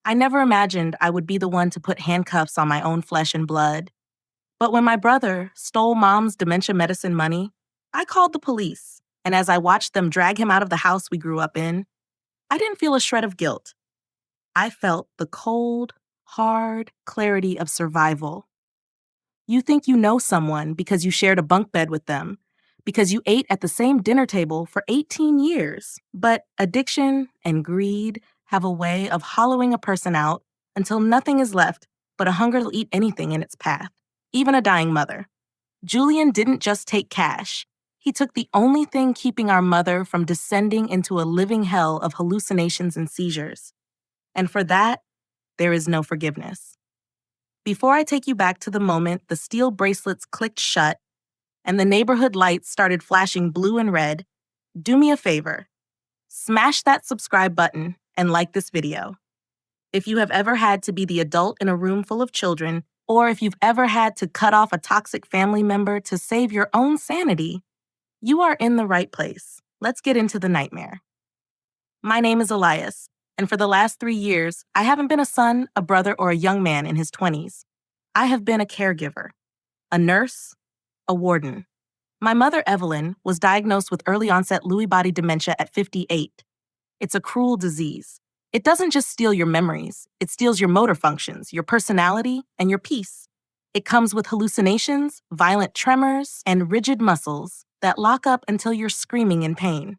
I never imagined I would be the one to put handcuffs on my own flesh and blood. But when my brother stole mom's dementia medicine money, I called the police. And as I watched them drag him out of the house we grew up in, I didn't feel a shred of guilt. I felt the cold, hard clarity of survival. You think you know someone because you shared a bunk bed with them, because you ate at the same dinner table for 18 years. But addiction and greed have a way of hollowing a person out until nothing is left but a hunger to eat anything in its path, even a dying mother. Julian didn't just take cash. He took the only thing keeping our mother from descending into a living hell of hallucinations and seizures. And for that, there is no forgiveness. Before I take you back to the moment the steel bracelets clicked shut and the neighborhood lights started flashing blue and red, do me a favor. Smash that subscribe button and like this video. If you have ever had to be the adult in a room full of children, or if you've ever had to cut off a toxic family member to save your own sanity, you are in the right place. Let's get into the nightmare. My name is Elias, and for the last 3 years, I haven't been a son, a brother, or a young man in his 20s. I have been a caregiver, a nurse, a warden. My mother, Evelyn, was diagnosed with early onset Lewy body dementia at 58. It's a cruel disease. It doesn't just steal your memories, it steals your motor functions, your personality, and your peace. It comes with hallucinations, violent tremors, and rigid muscles that lock up until you're screaming in pain.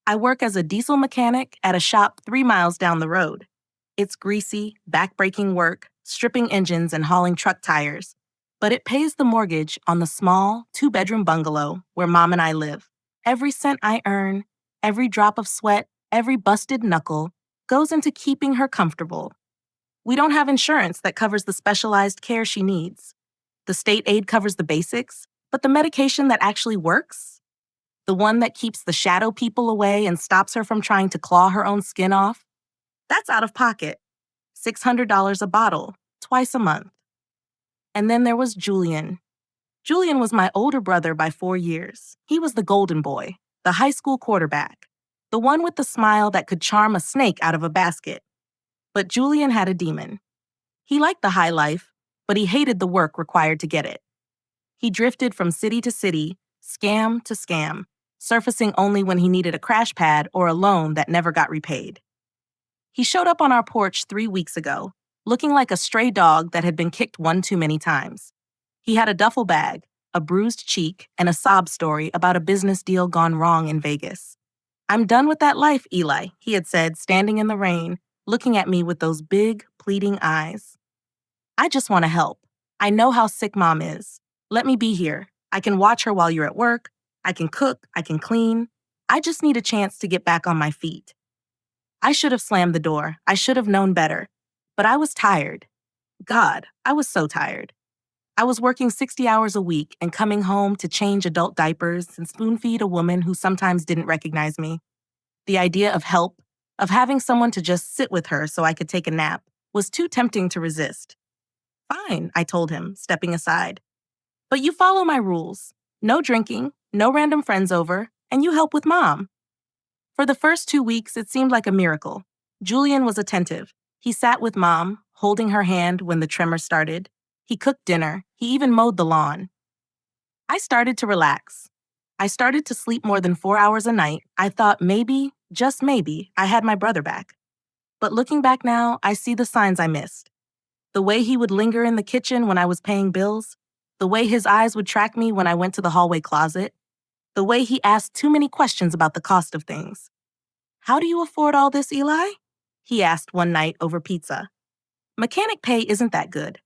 I work as a diesel mechanic at a shop 3 miles down the road. It's greasy, back-breaking work, stripping engines and hauling truck tires, but it pays the mortgage on the small, 2-bedroom bungalow where Mom and I live. Every cent I earn, every drop of sweat, every busted knuckle goes into keeping her comfortable. We don't have insurance that covers the specialized care she needs. The state aid covers the basics, but the medication that actually works, the one that keeps the shadow people away and stops her from trying to claw her own skin off, that's out of pocket. $600 a bottle, twice a month. And then there was Julian. Julian was my older brother by 4 years. He was the golden boy, the high school quarterback, the one with the smile that could charm a snake out of a basket. But Julian had a demon. He liked the high life, but he hated the work required to get it. He drifted from city to city, scam to scam, surfacing only when he needed a crash pad or a loan that never got repaid. He showed up on our porch 3 weeks ago, looking like a stray dog that had been kicked one too many times. He had a duffel bag, a bruised cheek, and a sob story about a business deal gone wrong in Vegas. "I'm done with that life, Eli," he had said, standing in the rain, looking at me with those big, pleading eyes. "I just want to help. I know how sick Mom is. Let me be here. I can watch her while you're at work. I can cook. I can clean. I just need a chance to get back on my feet." I should have slammed the door. I should have known better. But I was tired. God, I was so tired. I was working 60 hours a week and coming home to change adult diapers and spoon-feed a woman who sometimes didn't recognize me. The idea of help, of having someone to just sit with her so I could take a nap, was too tempting to resist. "Fine," I told him, stepping aside. "But you follow my rules. No drinking, no random friends over, and you help with Mom." For the first 2 weeks, it seemed like a miracle. Julian was attentive. He sat with Mom, holding her hand when the tremor started. He cooked dinner. He even mowed the lawn. I started to relax. I started to sleep more than 4 hours a night. I thought maybe, just maybe, I had my brother back. But looking back now, I see the signs I missed. The way he would linger in the kitchen when I was paying bills. The way his eyes would track me when I went to the hallway closet. The way he asked too many questions about the cost of things. "How do you afford all this, Eli?" he asked one night over pizza. "Mechanic pay isn't that good."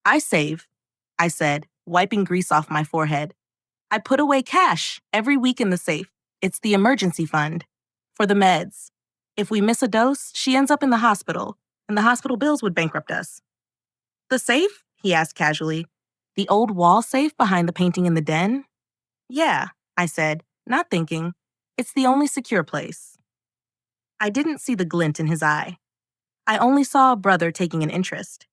"I save," I said, wiping grease off my forehead. "I put away cash every week in the safe. It's the emergency fund. For the meds. If we miss a dose, she ends up in the hospital, and the hospital bills would bankrupt us." "The safe?" he asked casually. "The old wall safe behind the painting in the den?" "Yeah," I said, not thinking. "It's the only secure place." I didn't see the glint in his eye. I only saw a brother taking an interest.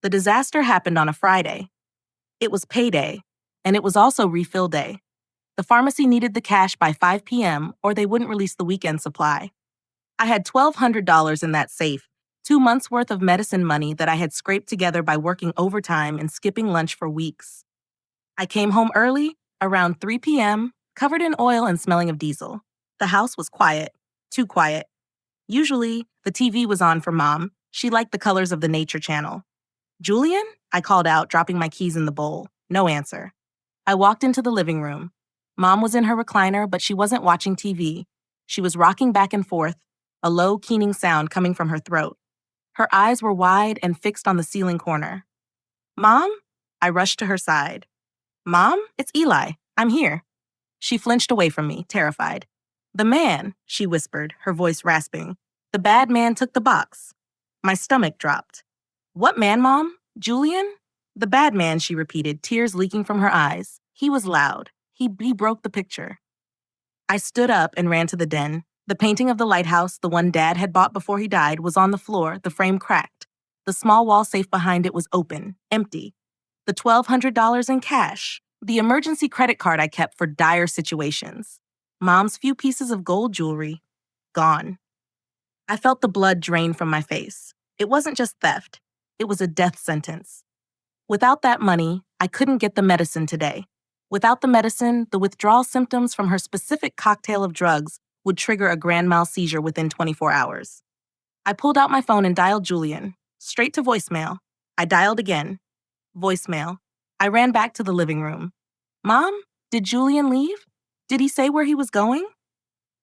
The disaster happened on a Friday. It was payday, and it was also refill day. The pharmacy needed the cash by 5 p.m. or they wouldn't release the weekend supply. I had $1,200 in that safe, 2 months' worth of medicine money that I had scraped together by working overtime and skipping lunch for weeks. I came home early, around 3 p.m., covered in oil and smelling of diesel. The house was quiet, too quiet. Usually, the TV was on for Mom. She liked the colors of the Nature Channel. Julian? I called out, dropping my keys in the bowl. No answer. I walked into the living room. Mom was in her recliner, but she wasn't watching TV. She was rocking back and forth, a low, keening sound coming from her throat. Her eyes were wide and fixed on the ceiling corner. Mom? I rushed to her side. Mom, it's Eli. I'm here. She flinched away from me, terrified. The man, she whispered, her voice rasping. The bad man took the box. My stomach dropped. What man, Mom? Julian? The bad man, she repeated, tears leaking from her eyes. He was loud. He broke the picture. I stood up and ran to the den. The painting of the lighthouse, the one Dad had bought before he died, was on the floor, the frame cracked. The small wall safe behind it was open, empty. The $1,200 in cash, the emergency credit card I kept for dire situations. Mom's few pieces of gold jewelry, gone. I felt the blood drain from my face. It wasn't just theft. It was a death sentence. Without that money, I couldn't get the medicine today. Without the medicine, the withdrawal symptoms from her specific cocktail of drugs would trigger a grand mal seizure within 24 hours. I pulled out my phone and dialed Julian, straight to voicemail. I dialed again. Voicemail. I ran back to the living room. Mom, did Julian leave? Did he say where he was going?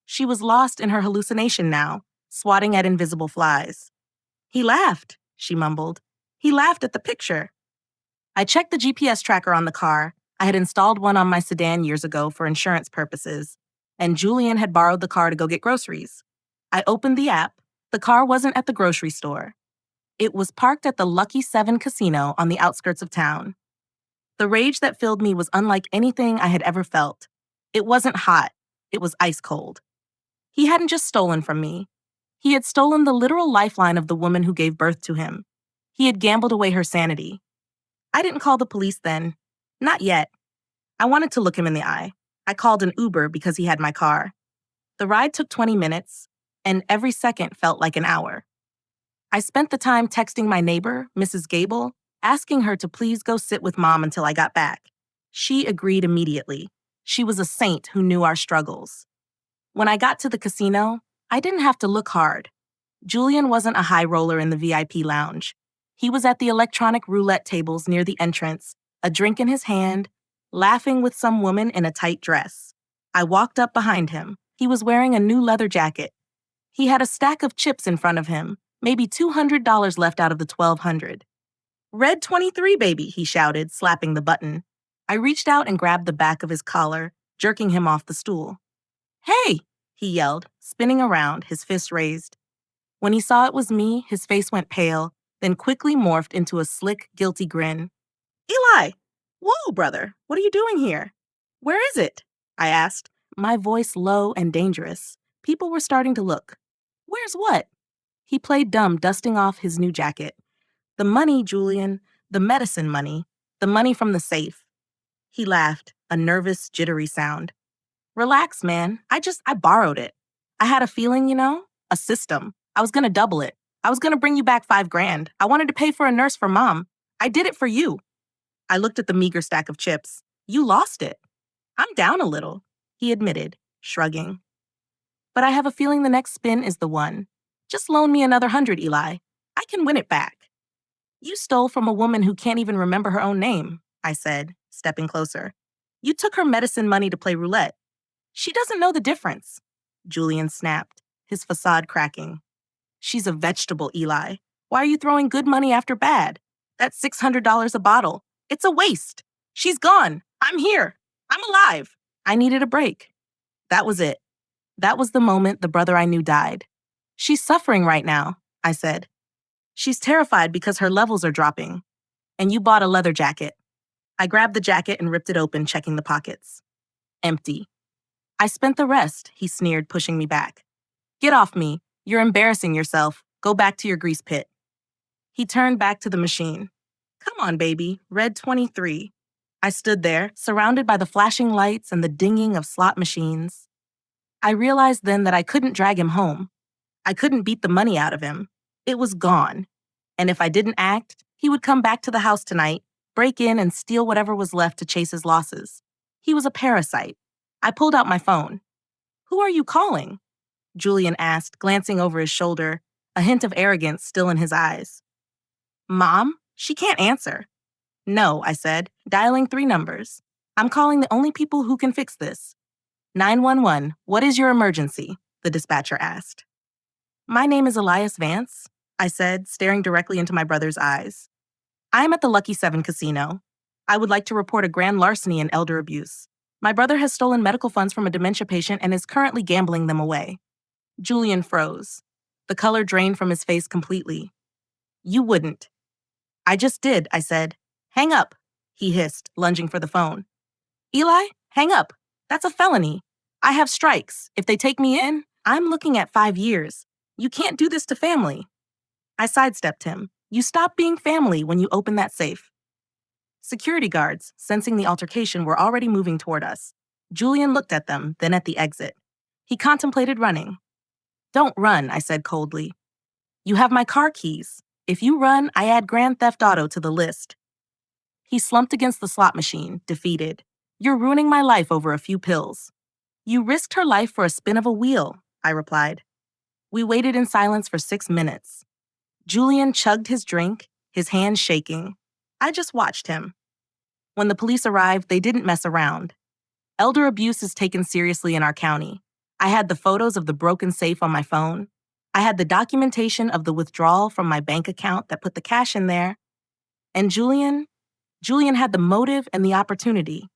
She was lost in her hallucination now, swatting at invisible flies. He laughed, she mumbled. He laughed at the picture. I checked the GPS tracker on the car. I had installed one on my sedan years ago for insurance purposes, and Julian had borrowed the car to go get groceries. I opened the app. The car wasn't at the grocery store. It was parked at the Lucky 7 casino on the outskirts of town. The rage that filled me was unlike anything I had ever felt. It wasn't hot. It was ice cold. He hadn't just stolen from me. He had stolen the literal lifeline of the woman who gave birth to him. He had gambled away her sanity. I didn't call the police then. Not yet. I wanted to look him in the eye. I called an Uber because he had my car. The ride took 20 minutes, and every second felt like an hour. I spent the time texting my neighbor, Mrs. Gable, asking her to please go sit with Mom until I got back. She agreed immediately. She was a saint who knew our struggles. When I got to the casino, I didn't have to look hard. Julian wasn't a high roller in the VIP lounge. He was at the electronic roulette tables near the entrance, a drink in his hand, laughing with some woman in a tight dress. I walked up behind him. He was wearing a new leather jacket. He had a stack of chips in front of him, maybe $200 left out of the $1,200. Red 23, baby, he shouted, slapping the button. I reached out and grabbed the back of his collar, jerking him off the stool. Hey, he yelled, spinning around, his fist raised. When he saw it was me, his face went pale, then quickly morphed into a slick, guilty grin. Eli! Whoa, brother, what are you doing here? Where is it? I asked, my voice low and dangerous. People were starting to look. Where's what? He played dumb, dusting off his new jacket. The money, Julian, the medicine money, the money from the safe. He laughed, a nervous, jittery sound. Relax, man. I borrowed it. I had a feeling, a system. I was gonna double it. I was gonna bring you back $5,000. I wanted to pay for a nurse for Mom. I did it for you. I looked at the meager stack of chips. You lost it. I'm down a little, he admitted, shrugging. But I have a feeling the next spin is the one. Just loan me another 100, Eli. I can win it back. You stole from a woman who can't even remember her own name, I said, stepping closer. You took her medicine money to play roulette. She doesn't know the difference, Julian snapped, his facade cracking. She's a vegetable, Eli. Why are you throwing good money after bad? That's $600 a bottle. It's a waste. She's gone. I'm here. I'm alive. I needed a break. That was it. That was the moment the brother I knew died. She's suffering right now, I said. She's terrified because her levels are dropping. And you bought a leather jacket. I grabbed the jacket and ripped it open, checking the pockets. Empty. I spent the rest, he sneered, pushing me back. Get off me. You're embarrassing yourself. Go back to your grease pit. He turned back to the machine. Come on, baby. Red 23. I stood there, surrounded by the flashing lights and the dinging of slot machines. I realized then that I couldn't drag him home. I couldn't beat the money out of him. It was gone. And if I didn't act, he would come back to the house tonight, break in, and steal whatever was left to chase his losses. He was a parasite. I pulled out my phone. "Who are you calling?" Julian asked, glancing over his shoulder, a hint of arrogance still in his eyes. "Mom? She can't answer." "No," I said, dialing 3 numbers. "I'm calling the only people who can fix this." 911, what is your emergency?" the dispatcher asked. "My name is Elias Vance," I said, staring directly into my brother's eyes. "I am at the Lucky 7 casino. I would like to report a grand larceny and elder abuse. My brother has stolen medical funds from a dementia patient and is currently gambling them away." Julian froze. The color drained from his face completely. "You wouldn't." "I just did," I said. "Hang up," he hissed, lunging for the phone. "Eli, hang up. That's a felony. I have strikes. If they take me in, I'm looking at 5 years. You can't do this to family." I sidestepped him. "You stop being family when you open that safe." Security guards, sensing the altercation, were already moving toward us. Julian looked at them, then at the exit. He contemplated running. "Don't run," I said coldly. "You have my car keys. If you run, I add grand theft auto to the list." He slumped against the slot machine, defeated. "You're ruining my life over a few pills." "You risked her life for a spin of a wheel," I replied. We waited in silence for 6 minutes. Julian chugged his drink, his hands shaking. I just watched him. When the police arrived, they didn't mess around. Elder abuse is taken seriously in our county. I had the photos of the broken safe on my phone. I had the documentation of the withdrawal from my bank account that put the cash in there. And Julian had the motive and the opportunity.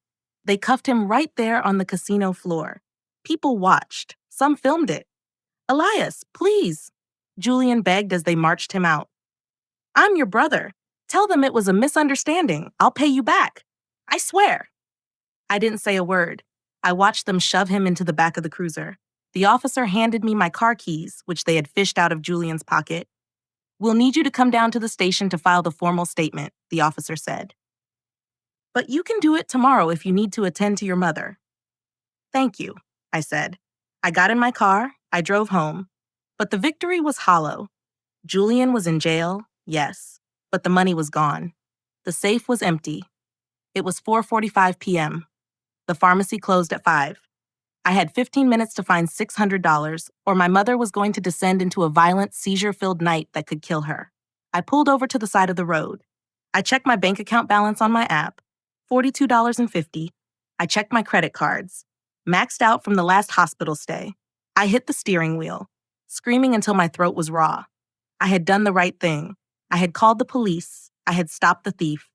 They cuffed him right there on the casino floor. People watched. Some filmed it. "Elias, please," Julian begged as they marched him out. "I'm your brother. Tell them it was a misunderstanding. I'll pay you back. I swear." I didn't say a word. I watched them shove him into the back of the cruiser. The officer handed me my car keys, which they had fished out of Julian's pocket. "We'll need you to come down to the station to file the formal statement," the officer said. "But you can do it tomorrow if you need to attend to your mother." "Thank you," I said. I got in my car, I drove home. But the victory was hollow. Julian was in jail, yes, but the money was gone. The safe was empty. It was 4:45 p.m. The pharmacy closed at 5. I had 15 minutes to find $600, or my mother was going to descend into a violent, seizure-filled night that could kill her. I pulled over to the side of the road. I checked my bank account balance on my app, $42.50. I checked my credit cards, maxed out from the last hospital stay. I hit the steering wheel, screaming until my throat was raw. I had done the right thing. I had called the police. I had stopped the thief.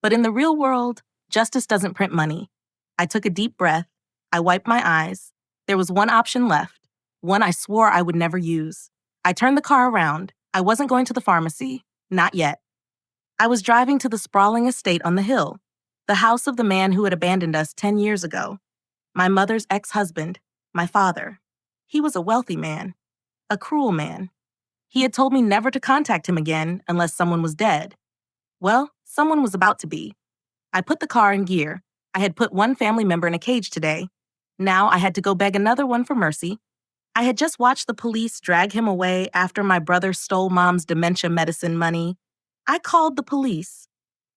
But in the real world, justice doesn't print money. I took a deep breath. I wiped my eyes. There was one option left, one I swore I would never use. I turned the car around. I wasn't going to the pharmacy. Not yet. I was driving to the sprawling estate on the hill, the house of the man who had abandoned us 10 years ago. My mother's ex-husband, my father. He was a wealthy man, a cruel man. He had told me never to contact him again unless someone was dead. Well, someone was about to be. I put the car in gear. I had put one family member in a cage today. Now I had to go beg another one for mercy. I had just watched the police drag him away after my brother stole Mom's dementia medicine money. I called the police.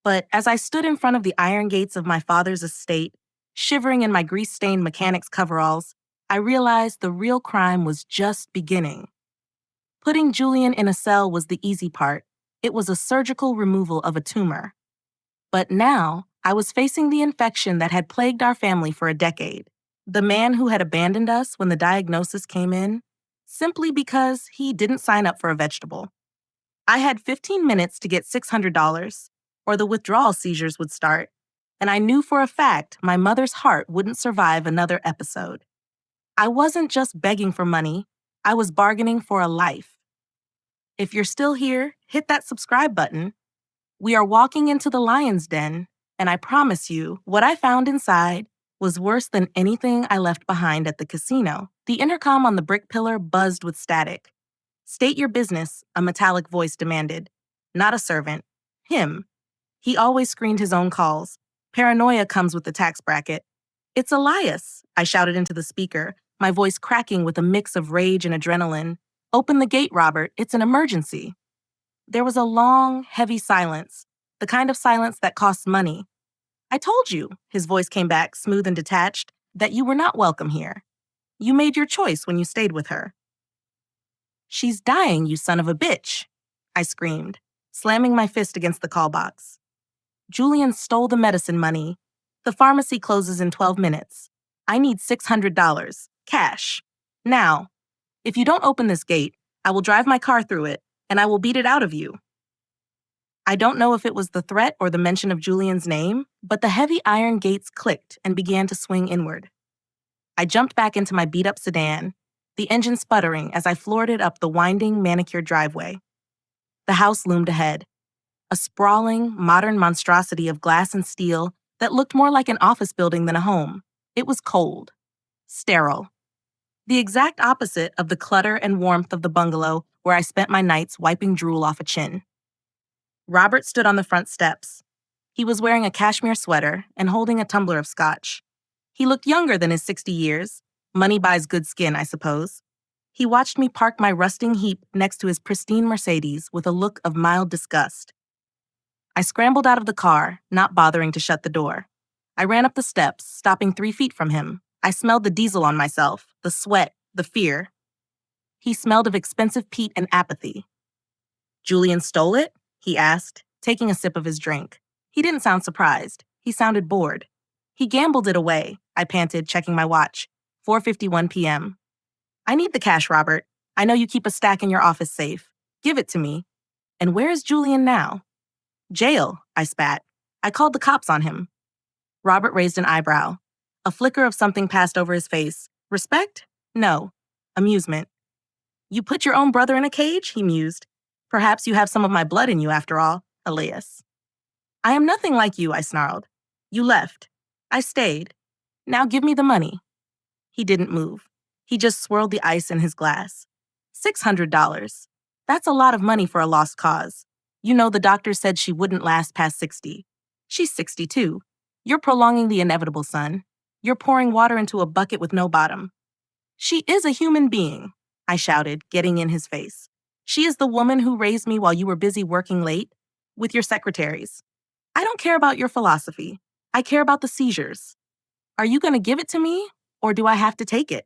But as I stood in front of the iron gates of my father's estate, shivering in my grease-stained mechanic's coveralls, I realized the real crime was just beginning. Putting Julian in a cell was the easy part. It was a surgical removal of a tumor. But now, I was facing the infection that had plagued our family for a decade. The man who had abandoned us when the diagnosis came in, simply because he didn't sign up for a vegetable. I had 15 minutes to get $600, or the withdrawal seizures would start, and I knew for a fact my mother's heart wouldn't survive another episode. I wasn't just begging for money, I was bargaining for a life. If you're still here, hit that subscribe button. We are walking into the lion's den, and I promise you, what I found inside was worse than anything I left behind at the casino. The intercom on the brick pillar buzzed with static. "State your business," a metallic voice demanded. Not a servant. Him. He always screened his own calls. Paranoia comes with the tax bracket. "It's Elias," I shouted into the speaker, my voice cracking with a mix of rage and adrenaline. Open the gate, Robert. It's an emergency. There was a long, heavy silence, the kind of silence that costs money. I told you, his voice came back, smooth and detached, that you were not welcome here. You made your choice when you stayed with her. She's dying, you son of a bitch, I screamed, slamming my fist against the call box. Julian stole the medicine money. The pharmacy closes in 12 minutes. I need $600, cash. Now, if you don't open this gate, I will drive my car through it, and I will beat it out of you. I don't know if it was the threat or the mention of Julian's name, but the heavy iron gates clicked and began to swing inward. I jumped back into my beat-up sedan, the engine sputtering as I floored it up the winding, manicured driveway. The house loomed ahead, a sprawling, modern monstrosity of glass and steel that looked more like an office building than a home. It was cold, sterile, the exact opposite of the clutter and warmth of the bungalow where I spent my nights wiping drool off a chin. Robert stood on the front steps. He was wearing a cashmere sweater and holding a tumbler of scotch. He looked younger than his 60 years. Money buys good skin, I suppose. He watched me park my rusting heap next to his pristine Mercedes with a look of mild disgust. I scrambled out of the car, not bothering to shut the door. I ran up the steps, stopping 3 feet from him. I smelled the diesel on myself, the sweat, the fear. He smelled of expensive peat and apathy. Julian stole it? He asked, taking a sip of his drink. He didn't sound surprised. He sounded bored. He gambled it away, I panted, checking my watch. 4:51 p.m. I need the cash, Robert. I know you keep a stack in your office safe. Give it to me. And where is Julian now? Jail, I spat. I called the cops on him. Robert raised an eyebrow. A flicker of something passed over his face. Respect? No. Amusement. You put your own brother in a cage? He mused. Perhaps you have some of my blood in you after all, Elias. I am nothing like you, I snarled. You left. I stayed. Now give me the money. He didn't move. He just swirled the ice in his glass. $600. That's a lot of money for a lost cause. You know, the doctor said she wouldn't last past 60. She's 62. You're prolonging the inevitable, son. You're pouring water into a bucket with no bottom. She is a human being, I shouted, getting in his face. She is the woman who raised me while you were busy working late with your secretaries. I don't care about your philosophy. I care about the seizures. Are you going to give it to me, or do I have to take it?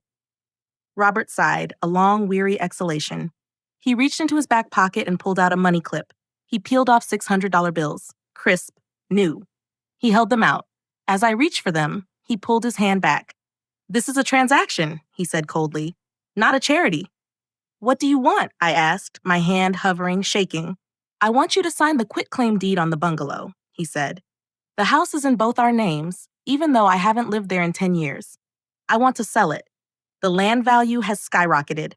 Robert sighed, a long, weary exhalation. He reached into his back pocket and pulled out a money clip. He peeled off $600 bills, crisp, new. He held them out. As I reached for them, he pulled his hand back. This is a transaction, he said coldly, not a charity. What do you want? I asked, my hand hovering, shaking. I want you to sign the quitclaim deed on the bungalow, he said. The house is in both our names, even though I haven't lived there in 10 years. I want to sell it. The land value has skyrocketed.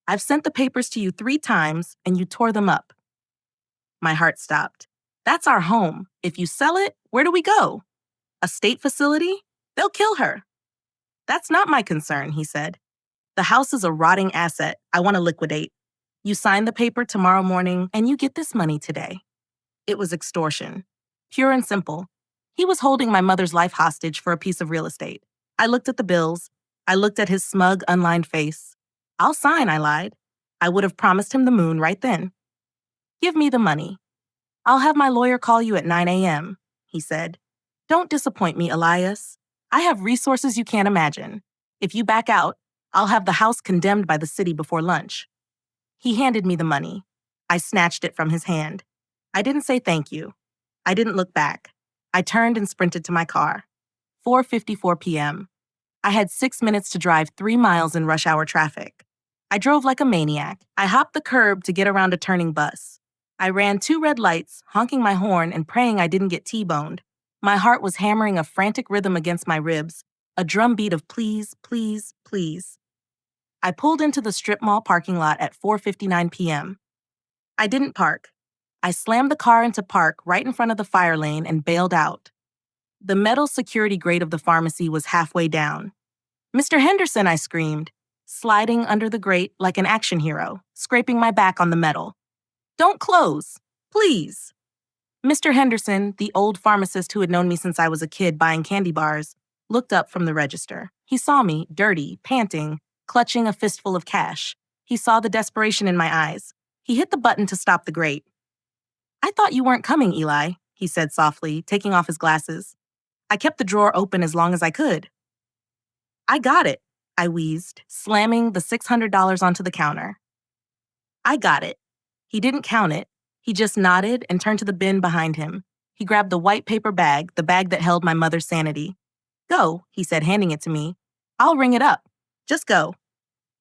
I've sent the papers to you 3 times, and you tore them up. My heart stopped. That's our home. If you sell it, where do we go? A state facility? They'll kill her. That's not my concern, he said. The house is a rotting asset I want to liquidate. You sign the paper tomorrow morning, and you get this money today. It was extortion. Pure and simple. He was holding my mother's life hostage for a piece of real estate. I looked at the bills. I looked at his smug, unlined face. I'll sign, I lied. I would have promised him the moon right then. Give me the money. I'll have my lawyer call you at 9 a.m., he said. Don't disappoint me, Elias. I have resources you can't imagine. If you back out, I'll have the house condemned by the city before lunch. He handed me the money. I snatched it from his hand. I didn't say thank you. I didn't look back. I turned and sprinted to my car. 4:54 p.m. I had 6 minutes to drive 3 miles in rush hour traffic. I drove like a maniac. I hopped the curb to get around a turning bus. I ran 2 red lights, honking my horn and praying I didn't get T-boned. My heart was hammering a frantic rhythm against my ribs, a drumbeat of please, please, please. I pulled into the strip mall parking lot at 4:59 p.m. I didn't park. I slammed the car into park right in front of the fire lane and bailed out. The metal security grate of the pharmacy was halfway down. Mr. Henderson, I screamed, sliding under the grate like an action hero, scraping my back on the metal. Don't close, please. Mr. Henderson, the old pharmacist who had known me since I was a kid buying candy bars, looked up from the register. He saw me, dirty, panting, clutching a fistful of cash. He saw the desperation in my eyes. He hit the button to stop the grate. I thought you weren't coming, Eli, he said softly, taking off his glasses. I kept the drawer open as long as I could. I got it, I wheezed, slamming the $600 onto the counter. I got it. He didn't count it. He just nodded and turned to the bin behind him. He grabbed the white paper bag, the bag that held my mother's sanity. Go, he said, handing it to me. I'll ring it up. Just go.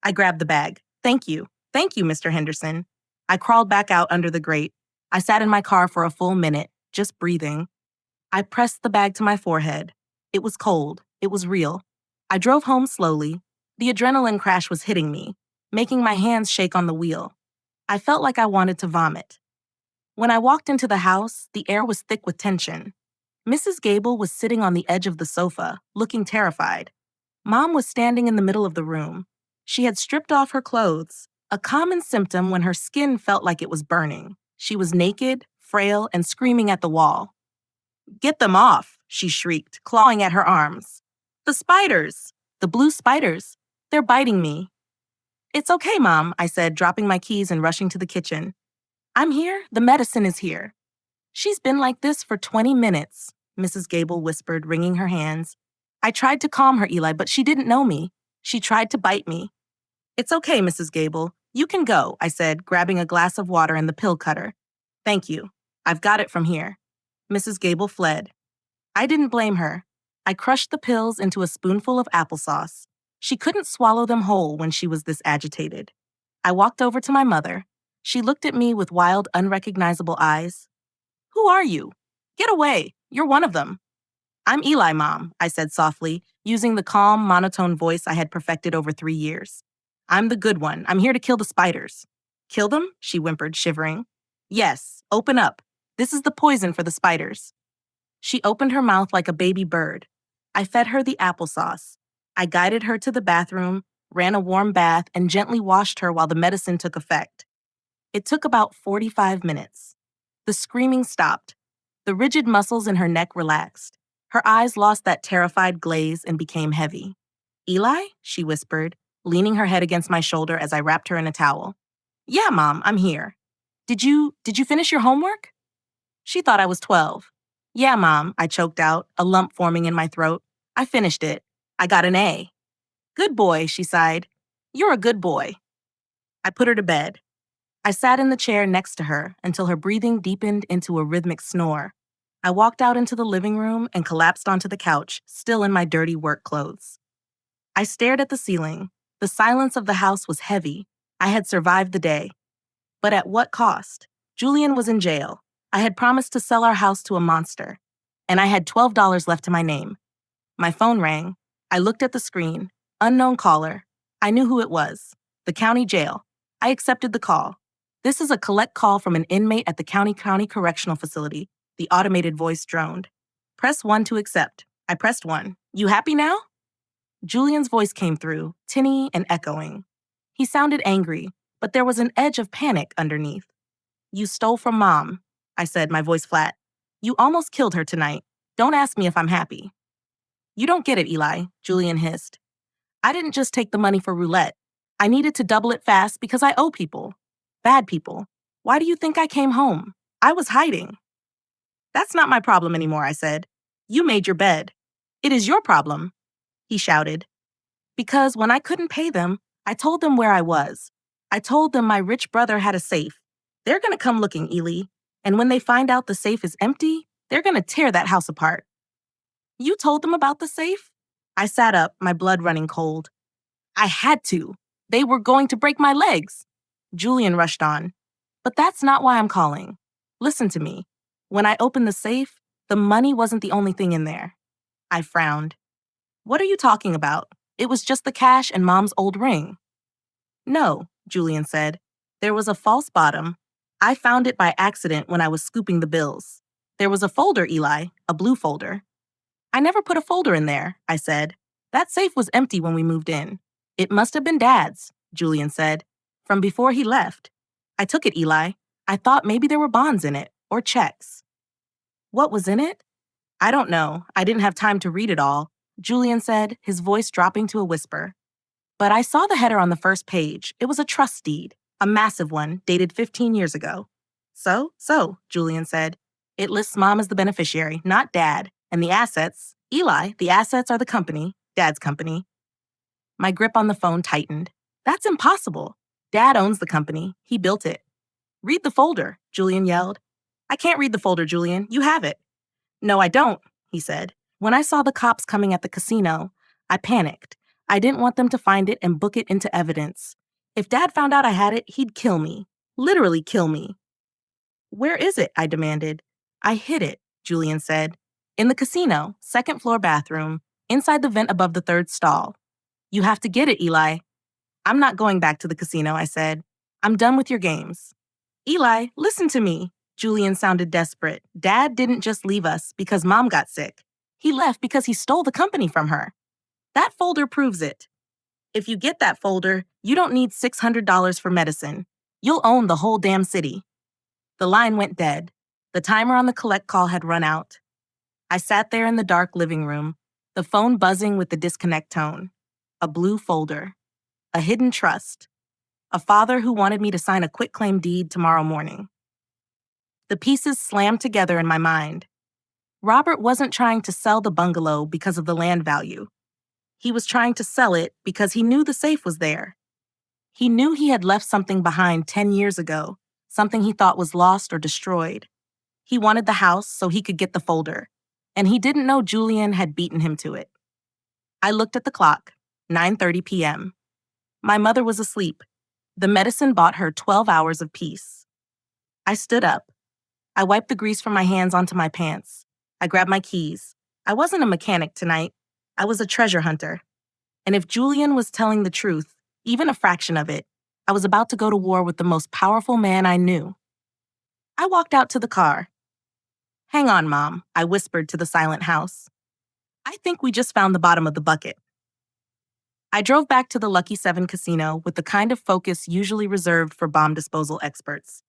I grabbed the bag. Thank you. Thank you, Mr. Henderson. I crawled back out under the grate. I sat in my car for a full minute, just breathing. I pressed the bag to my forehead. It was cold. It was real. I drove home slowly. The adrenaline crash was hitting me, making my hands shake on the wheel. I felt like I wanted to vomit. When I walked into the house, the air was thick with tension. Mrs. Gable was sitting on the edge of the sofa, looking terrified. Mom was standing in the middle of the room. She had stripped off her clothes, a common symptom when her skin felt like it was burning. She was naked, frail, and screaming at the wall. Get them off, she shrieked, clawing at her arms. The spiders! The blue spiders! They're biting me. It's okay, Mom, I said, dropping my keys and rushing to the kitchen. I'm here. The medicine is here. She's been like this for 20 minutes, Mrs. Gable whispered, wringing her hands. I tried to calm her, Eli, but she didn't know me. She tried to bite me. It's okay, Mrs. Gable. You can go, I said, grabbing a glass of water and the pill cutter. Thank you. I've got it from here. Mrs. Gable fled. I didn't blame her. I crushed the pills into a spoonful of applesauce. She couldn't swallow them whole when she was this agitated. I walked over to my mother. She looked at me with wild, unrecognizable eyes. Who are you? Get away. You're one of them. I'm Eli, Mom, I said softly, using the calm, monotone voice I had perfected over 3 years. I'm the good one. I'm here to kill the spiders. Kill them? She whimpered, shivering. Yes, open up. This is the poison for the spiders. She opened her mouth like a baby bird. I fed her the applesauce. I guided her to the bathroom, ran a warm bath, and gently washed her while the medicine took effect. It took about 45 minutes. The screaming stopped. The rigid muscles in her neck relaxed. Her eyes lost that terrified glaze and became heavy. Eli? She whispered, leaning her head against my shoulder as I wrapped her in a towel. Yeah, Mom, I'm here. Did you finish your homework? She thought I was 12. Yeah, Mom, I choked out, a lump forming in my throat. I finished it. I got an A. Good boy, she sighed. You're a good boy. I put her to bed. I sat in the chair next to her until her breathing deepened into a rhythmic snore. I walked out into the living room and collapsed onto the couch, still in my dirty work clothes. I stared at the ceiling. The silence of the house was heavy. I had survived the day. But at what cost? Julian was in jail. I had promised to sell our house to a monster. And I had $12 left to my name. My phone rang. I looked at the screen. Unknown caller. I knew who it was. The county jail. I accepted the call. This is a collect call from an inmate at the County Correctional Facility. The automated voice droned. Press 1 to accept. I pressed 1. You happy now? Julian's voice came through, tinny and echoing. He sounded angry, but there was an edge of panic underneath. You stole from Mom, I said, my voice flat. You almost killed her tonight. Don't ask me if I'm happy. You don't get it, Eli, Julian hissed. I didn't just take the money for roulette. I needed to double it fast because I owe people. Bad people. Why do you think I came home? I was hiding. That's not my problem anymore, I said. You made your bed. It is your problem, he shouted. Because when I couldn't pay them, I told them where I was. I told them my rich brother had a safe. They're going to come looking, Ely. And when they find out the safe is empty, they're going to tear that house apart. You told them about the safe? I sat up, my blood running cold. I had to. They were going to break my legs. Julian rushed on. But that's not why I'm calling. Listen to me. When I opened the safe, the money wasn't the only thing in there. I frowned. What are you talking about? It was just the cash and Mom's old ring. No, Julian said. There was a false bottom. I found it by accident when I was scooping the bills. There was a folder, Eli, a blue folder. I never put a folder in there, I said. That safe was empty when we moved in. It must have been Dad's, Julian said, from before he left. I took it, Eli. I thought maybe there were bonds in it, or checks. What was in it? I don't know. I didn't have time to read it all, Julian said, his voice dropping to a whisper. But I saw the header on the first page. It was a trust deed, a massive one, dated 15 years ago. So, Julian said. It lists Mom as the beneficiary, not Dad, and the assets, Eli, the assets are the company, Dad's company. My grip on the phone tightened. That's impossible. Dad owns the company. He built it. Read the folder, Julian yelled. I can't read the folder, Julian. You have it. No, I don't, he said. When I saw the cops coming at the casino, I panicked. I didn't want them to find it and book it into evidence. If Dad found out I had it, he'd kill me. Literally kill me. Where is it? I demanded. I hid it, Julian said. In the casino, second floor bathroom, inside the vent above the third stall. You have to get it, Eli. I'm not going back to the casino, I said. I'm done with your games. Eli, listen to me. Julian sounded desperate. Dad didn't just leave us because Mom got sick. He left because he stole the company from her. That folder proves it. If you get that folder, you don't need $600 for medicine. You'll own the whole damn city. The line went dead. The timer on the collect call had run out. I sat there in the dark living room, the phone buzzing with the disconnect tone. A blue folder. A hidden trust. A father who wanted me to sign a quitclaim deed tomorrow morning. The pieces slammed together in my mind. Robert wasn't trying to sell the bungalow because of the land value. He was trying to sell it because he knew the safe was there. He knew he had left something behind 10 years ago, something he thought was lost or destroyed. He wanted the house so he could get the folder, and he didn't know Julian had beaten him to it. I looked at the clock, 9:30 p.m. My mother was asleep. The medicine bought her 12 hours of peace. I stood up. I wiped the grease from my hands onto my pants. I grabbed my keys. I wasn't a mechanic tonight. I was a treasure hunter. And if Julian was telling the truth, even a fraction of it, I was about to go to war with the most powerful man I knew. I walked out to the car. Hang on, Mom, I whispered to the silent house. I think we just found the bottom of the bucket. I drove back to the Lucky 7 casino with the kind of focus usually reserved for bomb disposal experts.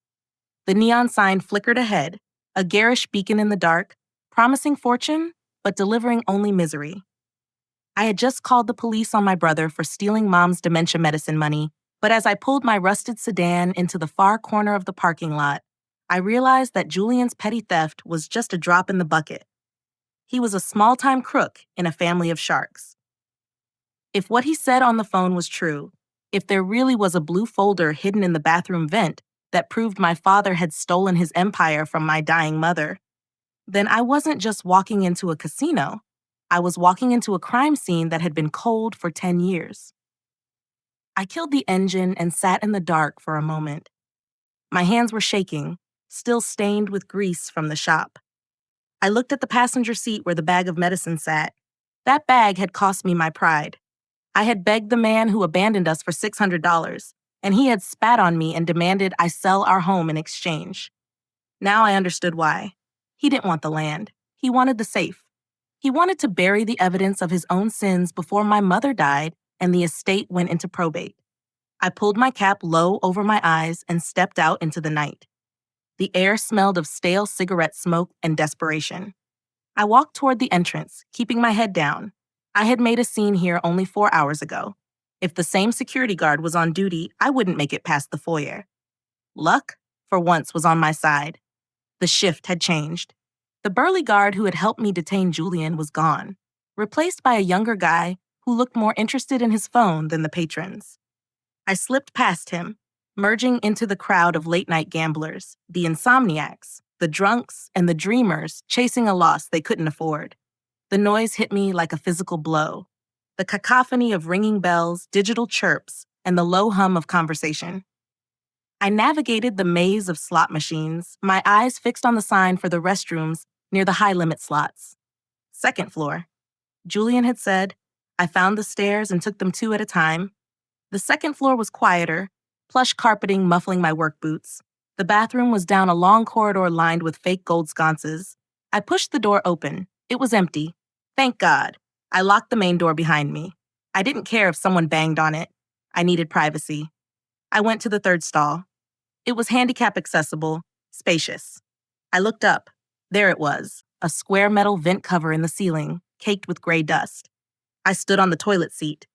The neon sign flickered ahead, a garish beacon in the dark, promising fortune, but delivering only misery. I had just called the police on my brother for stealing Mom's dementia medicine money, but as I pulled my rusted sedan into the far corner of the parking lot, I realized that Julian's petty theft was just a drop in the bucket. He was a small-time crook in a family of sharks. If what he said on the phone was true, if there really was a blue folder hidden in the bathroom vent that proved my father had stolen his empire from my dying mother, then I wasn't just walking into a casino. I was walking into a crime scene that had been cold for 10 years. I killed the engine and sat in the dark for a moment. My hands were shaking, still stained with grease from the shop. I looked at the passenger seat where the bag of medicine sat. That bag had cost me my pride. I had begged the man who abandoned us for $600, and he had spat on me and demanded I sell our home in exchange. Now I understood why. He didn't want the land. He wanted the safe. He wanted to bury the evidence of his own sins before my mother died and the estate went into probate. I pulled my cap low over my eyes and stepped out into the night. The air smelled of stale cigarette smoke and desperation. I walked toward the entrance, keeping my head down. I had made a scene here only 4 hours ago. If the same security guard was on duty, I wouldn't make it past the foyer. Luck, for once, was on my side. The shift had changed. The burly guard who had helped me detain Julian was gone, replaced by a younger guy who looked more interested in his phone than the patrons. I slipped past him, merging into the crowd of late-night gamblers, the insomniacs, the drunks, and the dreamers chasing a loss they couldn't afford. The noise hit me like a physical blow. The cacophony of ringing bells, digital chirps, and the low hum of conversation. I navigated the maze of slot machines, my eyes fixed on the sign for the restrooms near the high-limit slots. Second floor. Julian had said, I found the stairs and took them 2 at a time. The second floor was quieter, plush carpeting muffling my work boots. The bathroom was down a long corridor lined with fake gold sconces. I pushed the door open. It was empty. Thank God. I locked the main door behind me. I didn't care if someone banged on it. I needed privacy. I went to the third stall. It was handicap accessible, spacious. I looked up. There it was, a square metal vent cover in the ceiling, caked with gray dust. I stood on the toilet seat.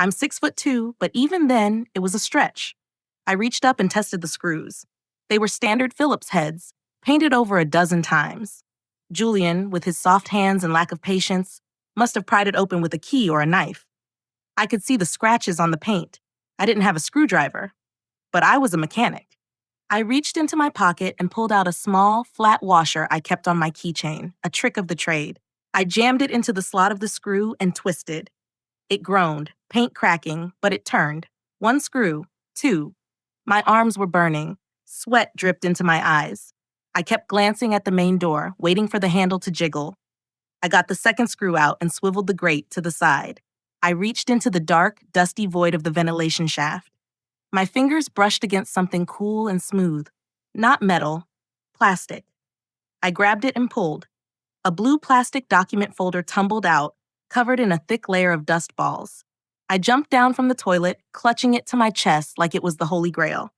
I'm 6'2", but even then, it was a stretch. I reached up and tested the screws. They were standard Phillips heads, painted over a dozen times. Julian, with his soft hands and lack of patience, must have pried it open with a key or a knife. I could see the scratches on the paint. I didn't have a screwdriver, but I was a mechanic. I reached into my pocket and pulled out a small, flat washer I kept on my keychain, a trick of the trade. I jammed it into the slot of the screw and twisted. It groaned, paint cracking, but it turned. One screw, two. My arms were burning. Sweat dripped into my eyes. I kept glancing at the main door, waiting for the handle to jiggle. I got the second screw out and swiveled the grate to the side. I reached into the dark, dusty void of the ventilation shaft. My fingers brushed against something cool and smooth. Not metal, plastic. I grabbed it and pulled. A blue plastic document folder tumbled out, covered in a thick layer of dust balls. I jumped down from the toilet, clutching it to my chest like it was the Holy Grail.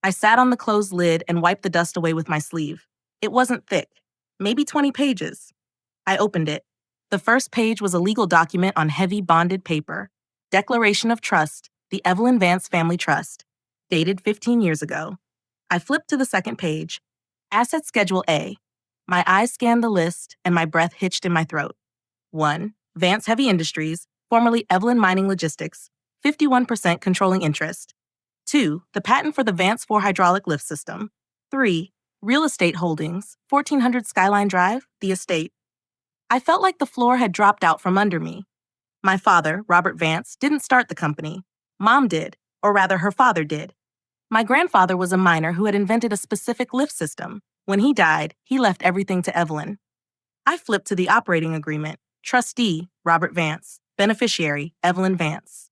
I sat on the closed lid and wiped the dust away with my sleeve. It wasn't thick, maybe 20 pages. I opened it. The first page was a legal document on heavy bonded paper. Declaration of Trust, the Evelyn Vance Family Trust, dated 15 years ago. I flipped to the second page. Asset Schedule A. My eyes scanned the list and my breath hitched in my throat. 1. Vance Heavy Industries, formerly Evelyn Mining Logistics, 51% controlling interest. 2. The patent for the Vance 4 hydraulic lift system. 3. Real Estate Holdings, 1400 Skyline Drive, the estate. I felt like the floor had dropped out from under me. My father, Robert Vance, didn't start the company. Mom did, or rather her father did. My grandfather was a miner who had invented a specific lift system. When he died, he left everything to Evelyn. I flipped to the operating agreement. Trustee, Robert Vance. Beneficiary, Evelyn Vance.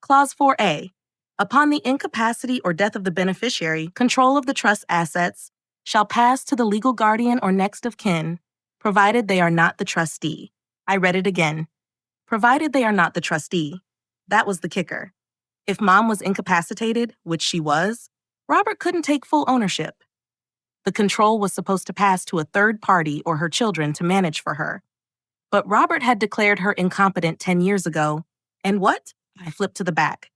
Clause 4A. Upon the incapacity or death of the beneficiary, control of the trust assets shall pass to the legal guardian or next of kin, provided they are not the trustee. I read it again. Provided they are not the trustee. That was the kicker. If Mom was incapacitated, which she was, Robert couldn't take full ownership. The control was supposed to pass to a third party or her children to manage for her. But Robert had declared her incompetent 10 years ago. And what? I flipped to the back.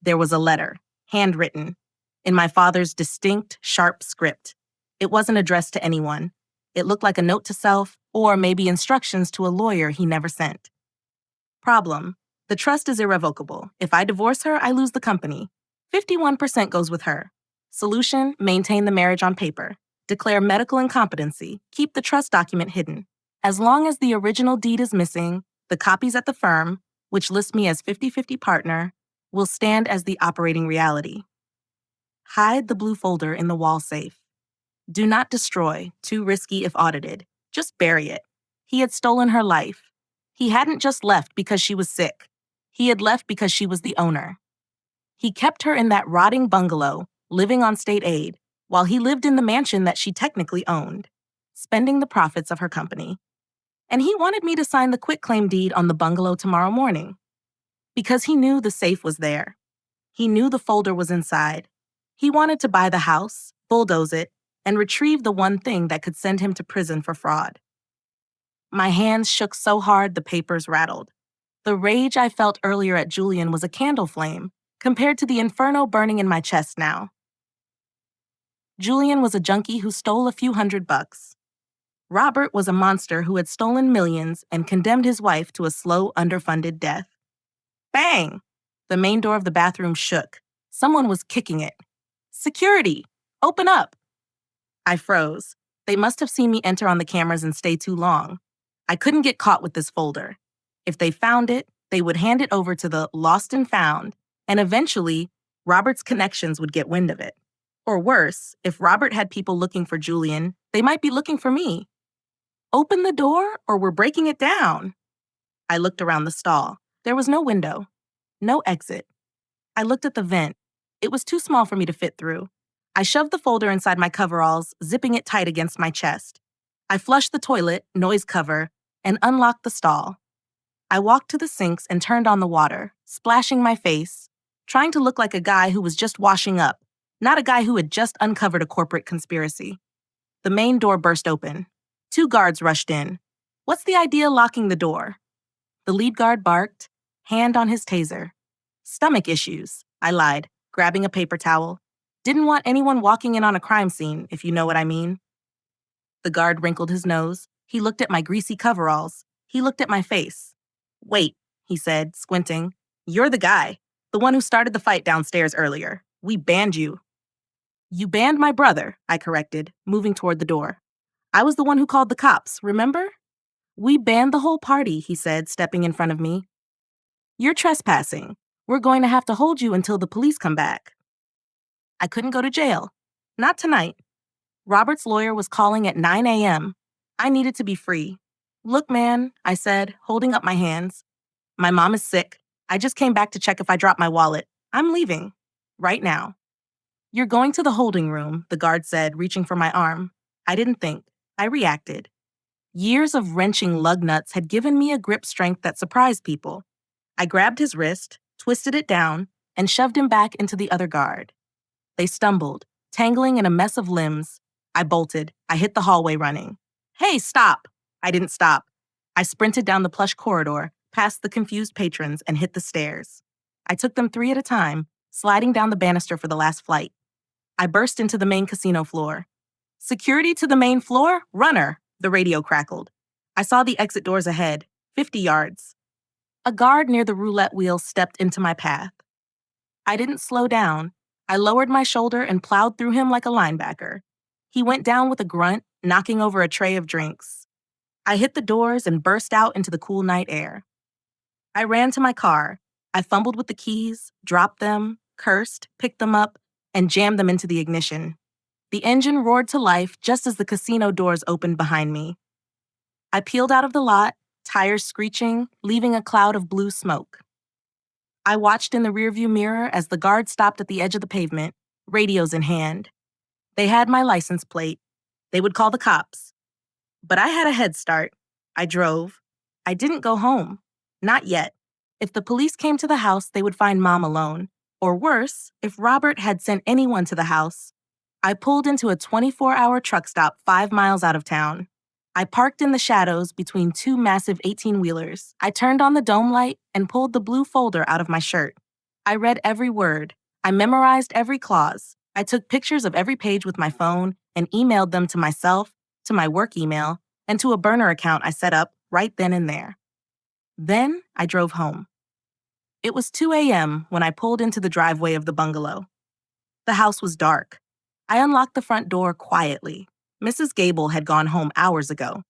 There was a letter, handwritten, in my father's distinct, sharp script. It wasn't addressed to anyone. It looked like a note to self, or maybe instructions to a lawyer he never sent. Problem: the trust is irrevocable. If I divorce her, I lose the company. 51% goes with her. Solution: maintain the marriage on paper. Declare medical incompetency. Keep the trust document hidden. As long as the original deed is missing, the copies at the firm, which list me as 50-50 partner, will stand as the operating reality. Hide the blue folder in the wall safe. Do not destroy, too risky if audited. Just bury it. He had stolen her life. He hadn't just left because she was sick. He had left because she was the owner. He kept her in that rotting bungalow, living on state aid, while he lived in the mansion that she technically owned, spending the profits of her company. And he wanted me to sign the quitclaim deed on the bungalow tomorrow morning. Because he knew the safe was there. He knew the folder was inside. He wanted to buy the house, bulldoze it, and retrieve the one thing that could send him to prison for fraud. My hands shook so hard the papers rattled. The rage I felt earlier at Julian was a candle flame compared to the inferno burning in my chest now. Julian was a junkie who stole a few $100. Robert was a monster who had stolen millions and condemned his wife to a slow, underfunded death. Bang! The main door of the bathroom shook. Someone was kicking it. Security! Open up! I froze. They must have seen me enter on the cameras and stay too long. I couldn't get caught with this folder. If they found it, they would hand it over to the lost and found, and eventually, Robert's connections would get wind of it. Or worse, if Robert had people looking for Julian, they might be looking for me. Open the door, or we're breaking it down. I looked around the stall. There was no window, no exit. I looked at the vent. It was too small for me to fit through. I shoved the folder inside my coveralls, zipping it tight against my chest. I flushed the toilet, noise cover, and unlocked the stall. I walked to the sinks and turned on the water, splashing my face, trying to look like a guy who was just washing up, not a guy who had just uncovered a corporate conspiracy. The main door burst open. 2 guards rushed in. What's the idea locking the door? The lead guard barked, hand on his taser. Stomach issues, I lied, grabbing a paper towel. Didn't want anyone walking in on a crime scene, if you know what I mean. The guard wrinkled his nose. He looked at my greasy coveralls. He looked at my face. Wait, he said, squinting. You're the guy. The one who started the fight downstairs earlier. We banned you. You banned my brother, I corrected, moving toward the door. I was the one who called the cops, remember? We banned the whole party, he said, stepping in front of me. You're trespassing. We're going to have to hold you until the police come back. I couldn't go to jail. Not tonight. Robert's lawyer was calling at 9 a.m. I needed to be free. Look, man, I said, holding up my hands. My mom is sick. I just came back to check if I dropped my wallet. I'm leaving. Right now. You're going to the holding room, the guard said, reaching for my arm. I didn't think. I reacted. Years of wrenching lug nuts had given me a grip strength that surprised people. I grabbed his wrist, twisted it down, and shoved him back into the other guard. They stumbled, tangling in a mess of limbs. I bolted. I hit the hallway running. Hey, stop! I didn't stop. I sprinted down the plush corridor, past the confused patrons, and hit the stairs. I took them 3 at a time, sliding down the banister for the last flight. I burst into the main casino floor. Security to the main floor? Runner! The radio crackled. I saw the exit doors ahead, 50 yards. A guard near the roulette wheel stepped into my path. I didn't slow down. I lowered my shoulder and plowed through him like a linebacker. He went down with a grunt, knocking over a tray of drinks. I hit the doors and burst out into the cool night air. I ran to my car. I fumbled with the keys, dropped them, cursed, picked them up, and jammed them into the ignition. The engine roared to life just as the casino doors opened behind me. I peeled out of the lot, tires screeching, leaving a cloud of blue smoke. I watched in the rearview mirror as the guard stopped at the edge of the pavement, radios in hand. They had my license plate. They would call the cops. But I had a head start. I drove. I didn't go home. Not yet. If the police came to the house, they would find Mom alone. Or worse, if Robert had sent anyone to the house. I pulled into a 24-hour truck stop 5 miles out of town. I parked in the shadows between 2 massive 18-wheelers. I turned on the dome light and pulled the blue folder out of my shirt. I read every word. I memorized every clause. I took pictures of every page with my phone and emailed them to myself, to my work email, and to a burner account I set up right then and there. Then I drove home. It was 2 a.m. when I pulled into the driveway of the bungalow. The house was dark. I unlocked the front door quietly. Mrs. Gable had gone home hours ago.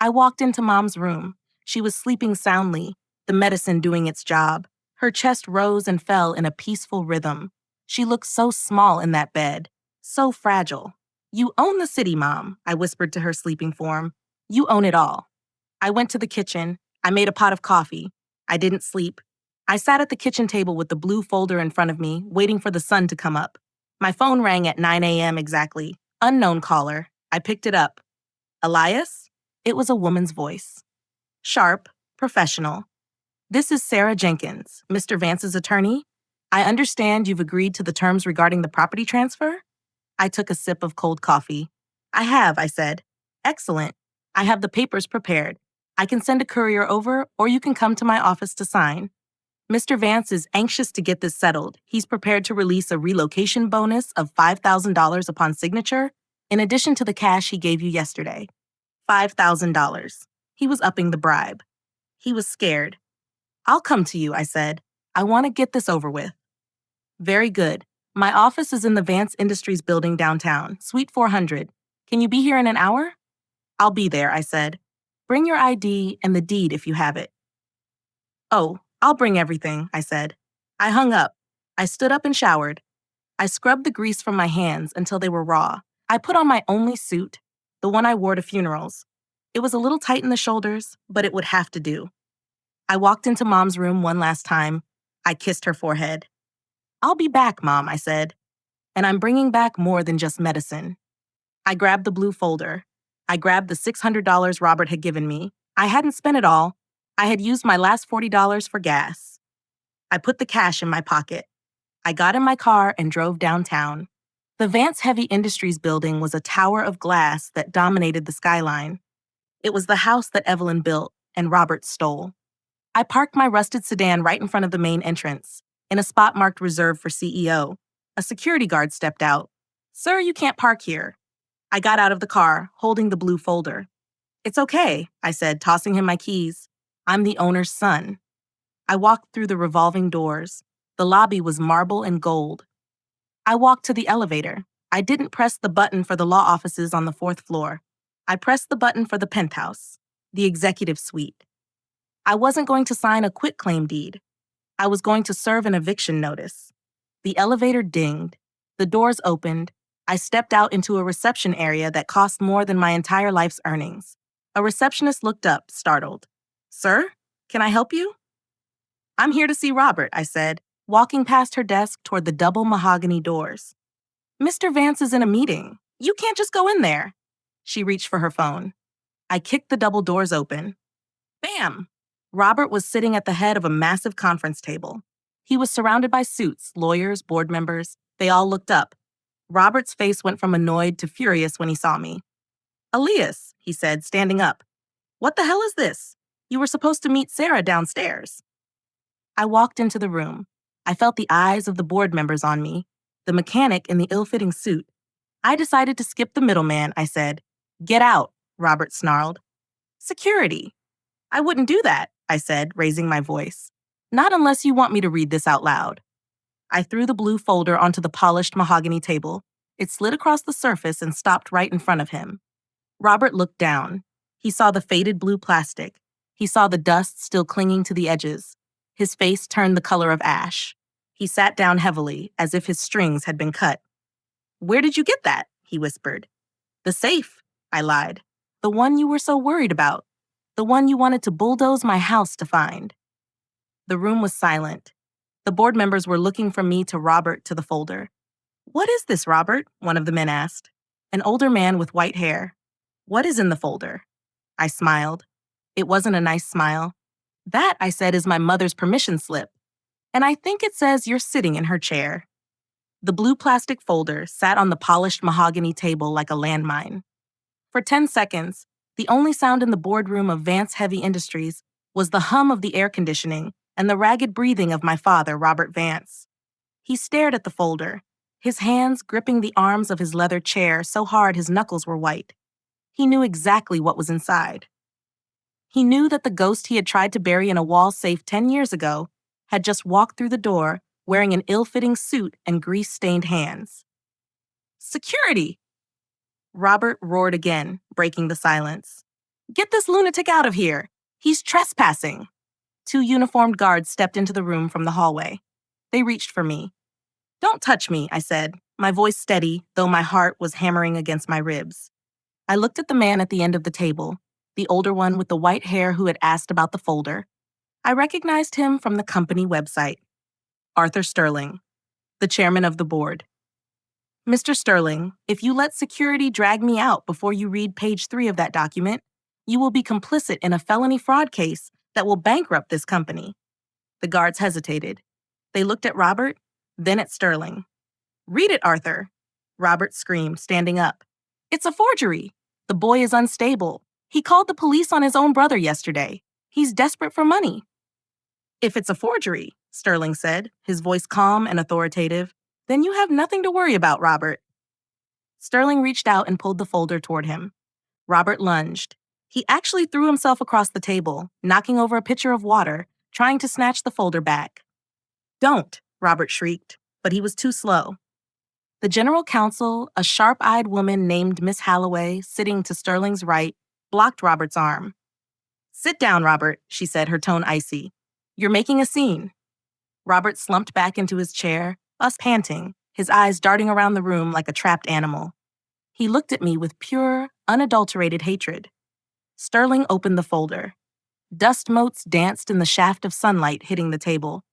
I walked into Mom's room. She was sleeping soundly, the medicine doing its job. Her chest rose and fell in a peaceful rhythm. She looked so small in that bed, so fragile. You own the city, Mom, I whispered to her sleeping form. You own it all. I went to the kitchen. I made a pot of coffee. I didn't sleep. I sat at the kitchen table with the blue folder in front of me, waiting for the sun to come up. My phone rang at 9 a.m. exactly. Unknown caller. I picked it up. Elias? It was a woman's voice. Sharp, professional. This is Sarah Jenkins, Mr. Vance's attorney. I understand you've agreed to the terms regarding the property transfer? I took a sip of cold coffee. I have, I said. Excellent. I have the papers prepared. I can send a courier over, or you can come to my office to sign. Mr. Vance is anxious to get this settled. He's prepared to release a relocation bonus of $5,000 upon signature, in addition to the cash he gave you yesterday. $5,000. He was upping the bribe. He was scared. I'll come to you, I said. I want to get this over with. Very good. My office is in the Vance Industries building downtown, Suite 400. Can you be here in an hour? I'll be there, I said. Bring your ID and the deed if you have it. Oh, I'll bring everything, I said. I hung up. I stood up and showered. I scrubbed the grease from my hands until they were raw. I put on my only suit, the one I wore to funerals. It was a little tight in the shoulders, but it would have to do. I walked into Mom's room one last time. I kissed her forehead. I'll be back, Mom, I said. And I'm bringing back more than just medicine. I grabbed the blue folder. I grabbed the $600 Robert had given me. I hadn't spent it all. I had used my last $40 for gas. I put the cash in my pocket. I got in my car and drove downtown. The Vance Heavy Industries building was a tower of glass that dominated the skyline. It was the house that Evelyn built and Robert stole. I parked my rusted sedan right in front of the main entrance. in a spot marked reserved for CEO. A security guard stepped out. "Sir, you can't park here." I got out of the car, holding the blue folder. "It's okay," I said, tossing him my keys. "I'm the owner's son." I walked through the revolving doors. The lobby was marble and gold. I walked to the elevator. I didn't press the button for the law offices on the fourth floor. I pressed the button for the penthouse, the executive suite. I wasn't going to sign a quitclaim deed. I was going to serve an eviction notice. The elevator dinged. The doors opened. I stepped out into a reception area that cost more than my entire life's earnings. A receptionist looked up, startled. "Sir, can I help you?" "I'm here to see Robert," I said, walking past her desk toward the double mahogany doors. "Mr. Vance is in a meeting. You can't just go in there." She reached for her phone. I kicked the double doors open. Bam! Robert was sitting at the head of a massive conference table. He was surrounded by suits, lawyers, board members. They all looked up. Robert's face went from annoyed to furious when he saw me. "Elias," he said, standing up. "What the hell is this? You were supposed to meet Sarah downstairs." I walked into the room. I felt the eyes of the board members on me, the mechanic in the ill-fitting suit. I decided to skip the middleman, I said. "Get out," Robert snarled. "Security." "I wouldn't do that," I said, raising my voice. "Not unless you want me to read this out loud." I threw the blue folder onto the polished mahogany table. It slid across the surface and stopped right in front of him. Robert looked down. He saw the faded blue plastic. He saw the dust still clinging to the edges. His face turned the color of ash. He sat down heavily, as if his strings had been cut. "Where did you get that?" he whispered. "The safe," I lied. "The one you were so worried about. The one you wanted to bulldoze my house to find." The room was silent. The board members were looking from me to Robert to the folder. "What is this, Robert?" one of the men asked. An older man with white hair. "What is in the folder?" I smiled. It wasn't a nice smile. "That," I said, "is my mother's permission slip. And I think it says you're sitting in her chair." The blue plastic folder sat on the polished mahogany table like a landmine. For 10 seconds, the only sound in the boardroom of Vance Heavy Industries was the hum of the air conditioning and the ragged breathing of my father, Robert Vance. He stared at the folder, his hands gripping the arms of his leather chair so hard his knuckles were white. He knew exactly what was inside. He knew that the ghost he had tried to bury in a wall safe 10 years ago had just walked through the door wearing an ill-fitting suit and grease-stained hands. "Security!" Robert roared again, breaking the silence. "Get this lunatic out of here! He's trespassing!" 2 uniformed guards stepped into the room from the hallway. They reached for me. "Don't touch me," I said, my voice steady, though my heart was hammering against my ribs. I looked at the man at the end of the table, the older one with the white hair who had asked about the folder. I recognized him from the company website. Arthur Sterling, the chairman of the board. "Mr. Sterling, if you let security drag me out before you read page 3 of that document, you will be complicit in a felony fraud case that will bankrupt this company." The guards hesitated. They looked at Robert, then at Sterling. "Read it, Arthur," Robert screamed, standing up. "It's a forgery. The boy is unstable. He called the police on his own brother yesterday. He's desperate for money." "If it's a forgery," Sterling said, his voice calm and authoritative, "then you have nothing to worry about, Robert." Sterling reached out and pulled the folder toward him. Robert lunged. He actually threw himself across the table, knocking over a pitcher of water, trying to snatch the folder back. "Don't," Robert shrieked, but he was too slow. The general counsel, a sharp-eyed woman named Miss Halloway, sitting to Sterling's right, blocked Robert's arm. "Sit down, Robert," she said, her tone icy. "You're making a scene." Robert slumped back into his chair, us panting, his eyes darting around the room like a trapped animal. He looked at me with pure, unadulterated hatred. Sterling opened the folder. Dust motes danced in the shaft of sunlight hitting the table.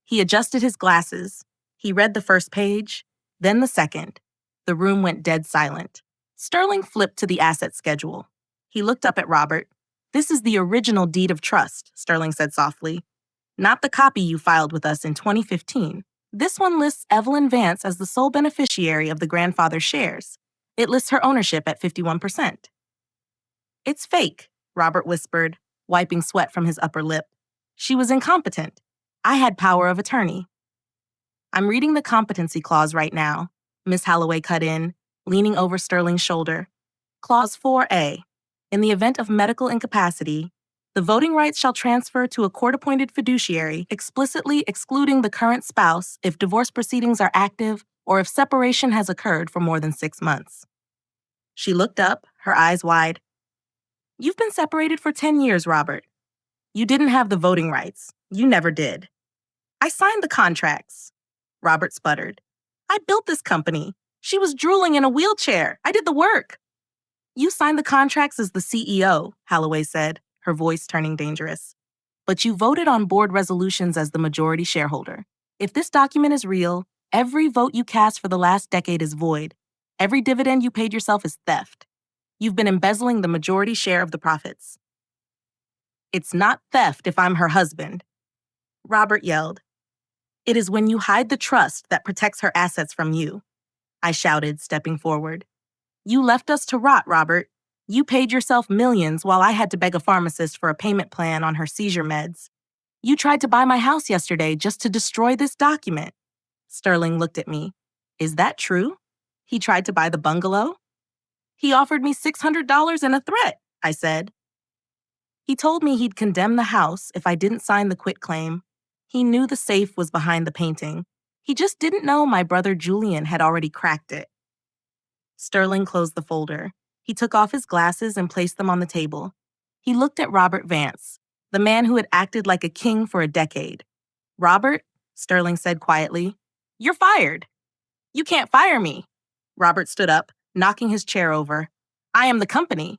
He adjusted his glasses. He read the first page, then the second. The room went dead silent. Sterling flipped to the asset schedule. He looked up at Robert. "This is the original deed of trust," Sterling said softly. "Not the copy you filed with us in 2015. This one lists Evelyn Vance as the sole beneficiary of the grandfather's shares. It lists her ownership at 51%. "It's fake," Robert whispered, wiping sweat from his upper lip. "She was incompetent. I had power of attorney." I'm reading the competency clause right now, Miss Holloway cut in, leaning over Sterling's shoulder. Clause 4A. In the event of medical incapacity, the voting rights shall transfer to a court-appointed fiduciary, explicitly excluding the current spouse if divorce proceedings are active or if separation has occurred for more than 6 months. She looked up, her eyes wide. You've been separated for 10 years, Robert. You didn't have the voting rights. You never did. I signed the contracts. Robert sputtered. I built this company. She was drooling in a wheelchair. I did the work. You signed the contracts as the CEO, Holloway said, her voice turning dangerous. But you voted on board resolutions as the majority shareholder. If this document is real, every vote you cast for the last decade is void. Every dividend you paid yourself is theft. You've been embezzling the majority share of the profits. It's not theft if I'm her husband, Robert yelled. It is when you hide the trust that protects her assets from you, I shouted, stepping forward. You left us to rot, Robert. You paid yourself millions while I had to beg a pharmacist for a payment plan on her seizure meds. You tried to buy my house yesterday just to destroy this document. Sterling looked at me. Is that true? He tried to buy the bungalow? He offered me $600 and a threat, I said. He told me he'd condemn the house if I didn't sign the quitclaim. He knew the safe was behind the painting. He just didn't know my brother Julian had already cracked it. Sterling closed the folder. He took off his glasses and placed them on the table. He looked at Robert Vance, the man who had acted like a king for a decade. Robert, Sterling said quietly, you're fired. You can't fire me. Robert stood up, knocking his chair over. I am the company.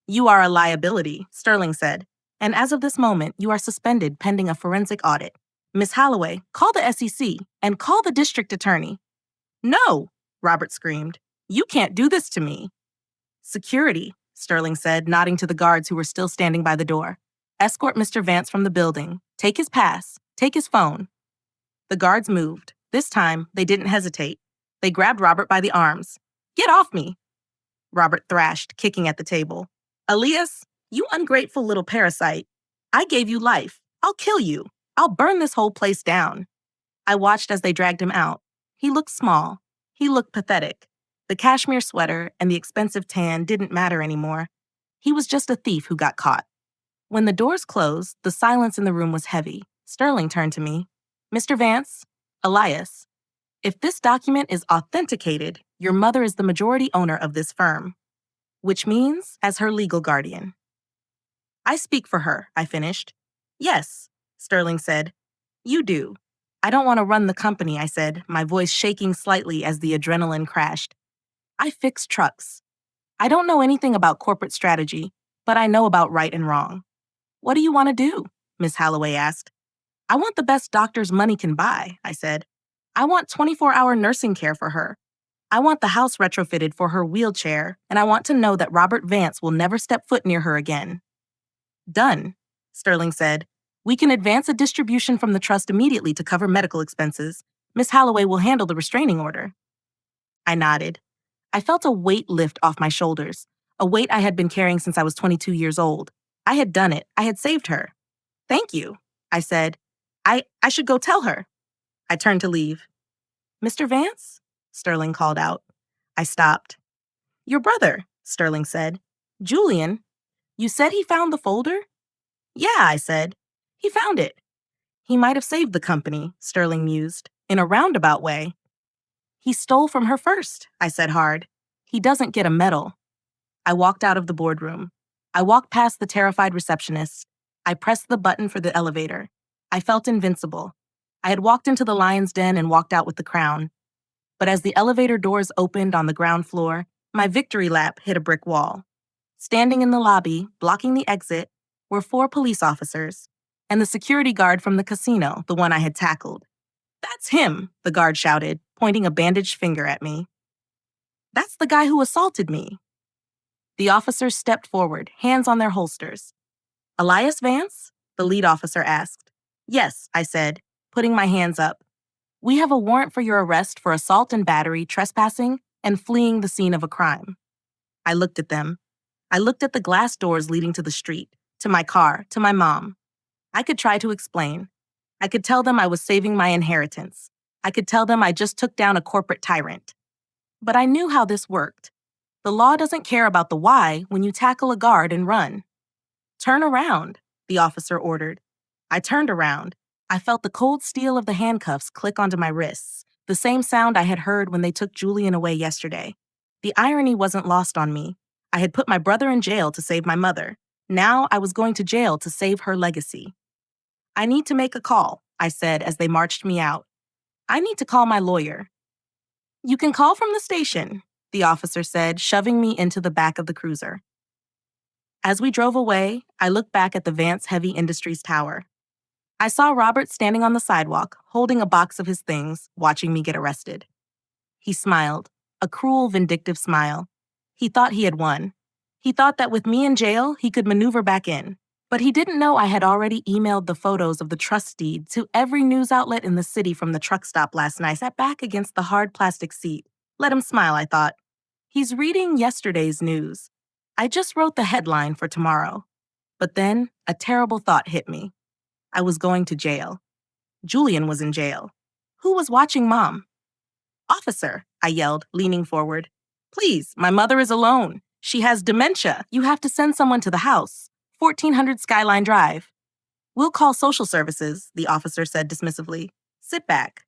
You are a liability, Sterling said, and as of this moment, you are suspended pending a forensic audit. Miss Holloway, call the SEC and call the district attorney. No, Robert screamed. You can't do this to me. Security, Sterling said, nodding to the guards who were still standing by the door. Escort Mr. Vance from the building. Take his pass. Take his phone. The guards moved. This time, they didn't hesitate. They grabbed Robert by the arms. Get off me, Robert thrashed, kicking at the table. Elias, you ungrateful little parasite. I gave you life. I'll kill you. I'll burn this whole place down. I watched as they dragged him out. He looked small. He looked pathetic. The cashmere sweater and the expensive tan didn't matter anymore. He was just a thief who got caught. When the doors closed, the silence in the room was heavy. Sterling turned to me. Mr. Vance, Elias, if this document is authenticated, your mother is the majority owner of this firm, which means as her legal guardian. I speak for her, I finished. Yes, Sterling said. You do. I don't want to run the company, I said, my voice shaking slightly as the adrenaline crashed. I fix trucks. I don't know anything about corporate strategy, but I know about right and wrong. What do you want to do? Miss Holloway asked. I want the best doctors money can buy, I said. I want 24-hour nursing care for her. I want the house retrofitted for her wheelchair, and I want to know that Robert Vance will never step foot near her again. Done, Sterling said. We can advance a distribution from the trust immediately to cover medical expenses. Miss Holloway will handle the restraining order. I nodded. I felt a weight lift off my shoulders, a weight I had been carrying since I was 22 years old. I had done it. I had saved her. Thank you, I said. I should go tell her. I turned to leave. Mr. Vance? Sterling called out. I stopped. Your brother, Sterling said. Julian? You said he found the folder? Yeah, I said. He found it. He might have saved the company, Sterling mused, in a roundabout way. He stole from her first, I said hard. He doesn't get a medal. I walked out of the boardroom. I walked past the terrified receptionist. I pressed the button for the elevator. I felt invincible. I had walked into the lion's den and walked out with the crown. But as the elevator doors opened on the ground floor, my victory lap hit a brick wall. Standing in the lobby, blocking the exit, were 4 police officers, and the security guard from the casino, the one I had tackled. That's him, the guard shouted, pointing a bandaged finger at me. That's the guy who assaulted me. The officers stepped forward, hands on their holsters. Elias Vance? The lead officer asked. Yes, I said, putting my hands up. We have a warrant for your arrest for assault and battery, trespassing, and fleeing the scene of a crime. I looked at them. I looked at the glass doors leading to the street, to my car, to my mom. I could try to explain. I could tell them I was saving my inheritance. I could tell them I just took down a corporate tyrant. But I knew how this worked. The law doesn't care about the why when you tackle a guard and run. Turn around, the officer ordered. I turned around. I felt the cold steel of the handcuffs click onto my wrists, the same sound I had heard when they took Julian away yesterday. The irony wasn't lost on me. I had put my brother in jail to save my mother. Now I was going to jail to save her legacy. I need to make a call, I said as they marched me out. I need to call my lawyer. You can call from the station, the officer said, shoving me into the back of the cruiser. As we drove away, I looked back at the Vance Heavy Industries tower. I saw Robert standing on the sidewalk, holding a box of his things, watching me get arrested. He smiled, a cruel, vindictive smile. He thought he had won. He thought that with me in jail, he could maneuver back in. But he didn't know I had already emailed the photos of the trust deed to every news outlet in the city from the truck stop last night. I sat back against the hard plastic seat. Let him smile, I thought. He's reading yesterday's news. I just wrote the headline for tomorrow. But then, a terrible thought hit me. I was going to jail. Julian was in jail. Who was watching Mom? Officer, I yelled, leaning forward. Please, my mother is alone. She has dementia. You have to send someone to the house. 1400 Skyline Drive. We'll call social services, the officer said dismissively. Sit back.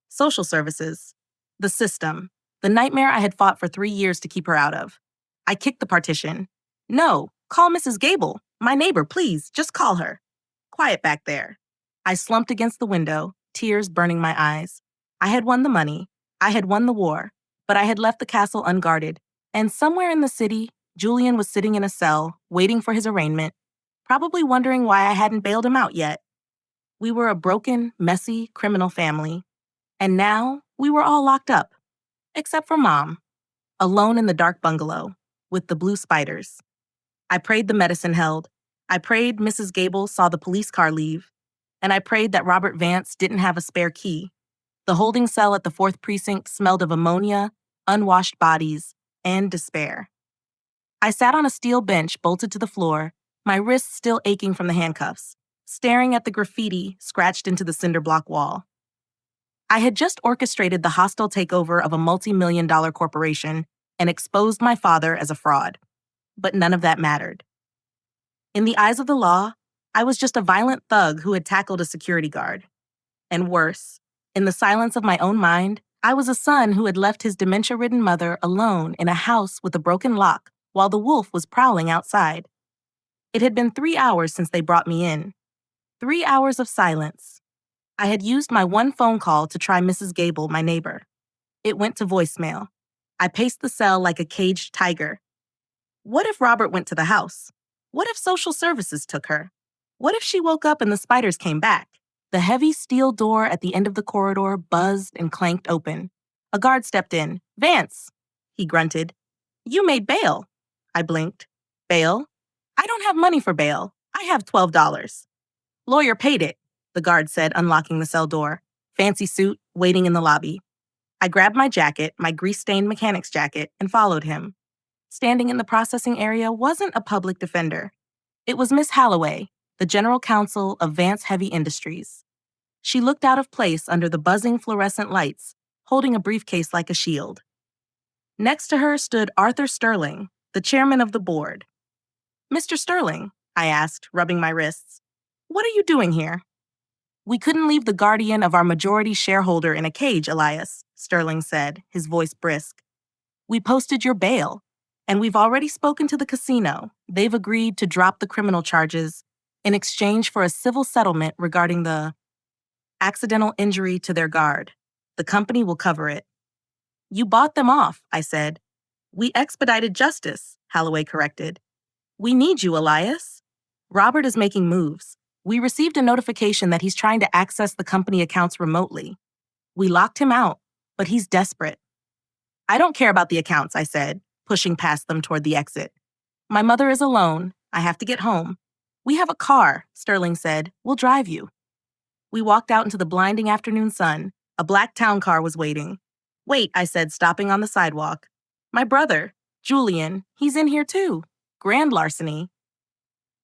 Social services. The system. The nightmare I had fought for 3 years to keep her out of. I kicked the partition. No, call Mrs. Gable. My neighbor, please, just call her. Quiet back there. I slumped against the window, tears burning my eyes. I had won the money. I had won the war. But I had left the castle unguarded. And somewhere in the city, Julian was sitting in a cell, waiting for his arraignment, probably wondering why I hadn't bailed him out yet. We were a broken, messy, criminal family. And now, we were all locked up. Except for Mom, alone in the dark bungalow, with the blue spiders. I prayed the medicine held. I prayed Mrs. Gable saw the police car leave. And I prayed that Robert Vance didn't have a spare key. The holding cell at the 4th Precinct smelled of ammonia, unwashed bodies, and despair. I sat on a steel bench bolted to the floor, my wrists still aching from the handcuffs, staring at the graffiti scratched into the cinder block wall. I had just orchestrated the hostile takeover of a multi-million-dollar corporation and exposed my father as a fraud. But none of that mattered. In the eyes of the law, I was just a violent thug who had tackled a security guard. And worse, in the silence of my own mind, I was a son who had left his dementia-ridden mother alone in a house with a broken lock while the wolf was prowling outside. It had been 3 hours since they brought me in. 3 hours of silence. I had used my one phone call to try Mrs. Gable, my neighbor. It went to voicemail. I paced the cell like a caged tiger. What if Robert went to the house? What if social services took her? What if she woke up and the spiders came back? The heavy steel door at the end of the corridor buzzed and clanked open. A guard stepped in. Vance, he grunted. You made bail. I blinked. Bail? I don't have money for bail. I have $12. Lawyer paid it, the guard said, unlocking the cell door. Fancy suit, waiting in the lobby. I grabbed my jacket, my grease-stained mechanic's jacket, and followed him. Standing in the processing area wasn't a public defender. It was Miss Halloway, the general counsel of Vance Heavy Industries. She looked out of place under the buzzing fluorescent lights, holding a briefcase like a shield. Next to her stood Arthur Sterling, the chairman of the board. Mr. Sterling, I asked, rubbing my wrists, what are you doing here? We couldn't leave the guardian of our majority shareholder in a cage, Elias, Sterling said, his voice brisk. We posted your bail, and we've already spoken to the casino. They've agreed to drop the criminal charges in exchange for a civil settlement regarding the accidental injury to their guard. The company will cover it. You bought them off, I said. We expedited justice, Halloway corrected. We need you, Elias. Robert is making moves. We received a notification that he's trying to access the company accounts remotely. We locked him out, but he's desperate. I don't care about the accounts, I said, pushing past them toward the exit. My mother is alone. I have to get home. We have a car, Sterling said. We'll drive you. We walked out into the blinding afternoon sun. A black town car was waiting. Wait, I said, stopping on the sidewalk. My brother, Julian, he's in here too. Grand larceny.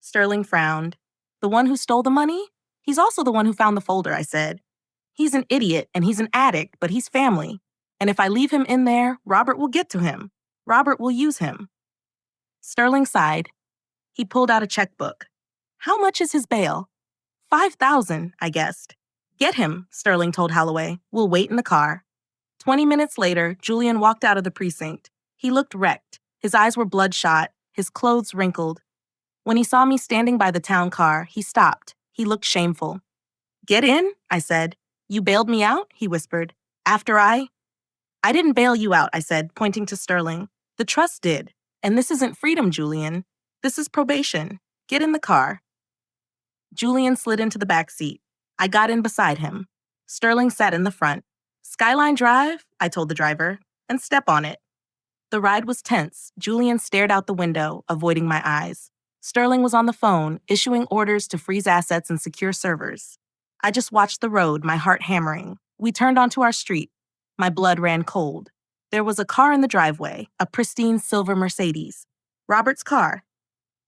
Sterling frowned. The one who stole the money? He's also the one who found the folder, I said. He's an idiot and he's an addict, but he's family. And if I leave him in there, Robert will get to him. Robert will use him. Sterling sighed. He pulled out a checkbook. How much is his bail? 5,000, I guessed. Get him, Sterling told Holloway. We'll wait in the car. 20 minutes later, Julian walked out of the precinct. He looked wrecked. His eyes were bloodshot, his clothes wrinkled. When he saw me standing by the town car, he stopped. He looked shameful. Get in, I said. You bailed me out, he whispered. After I didn't bail you out, I said, pointing to Sterling. The trust did. And this isn't freedom, Julian. This is probation. Get in the car. Julian slid into the back seat. I got in beside him. Sterling sat in the front. Skyline Drive, I told the driver, and step on it. The ride was tense. Julian stared out the window, avoiding my eyes. Sterling was on the phone, issuing orders to freeze assets and secure servers. I just watched the road, my heart hammering. We turned onto our street. My blood ran cold. There was a car in the driveway, a pristine silver Mercedes. Robert's car.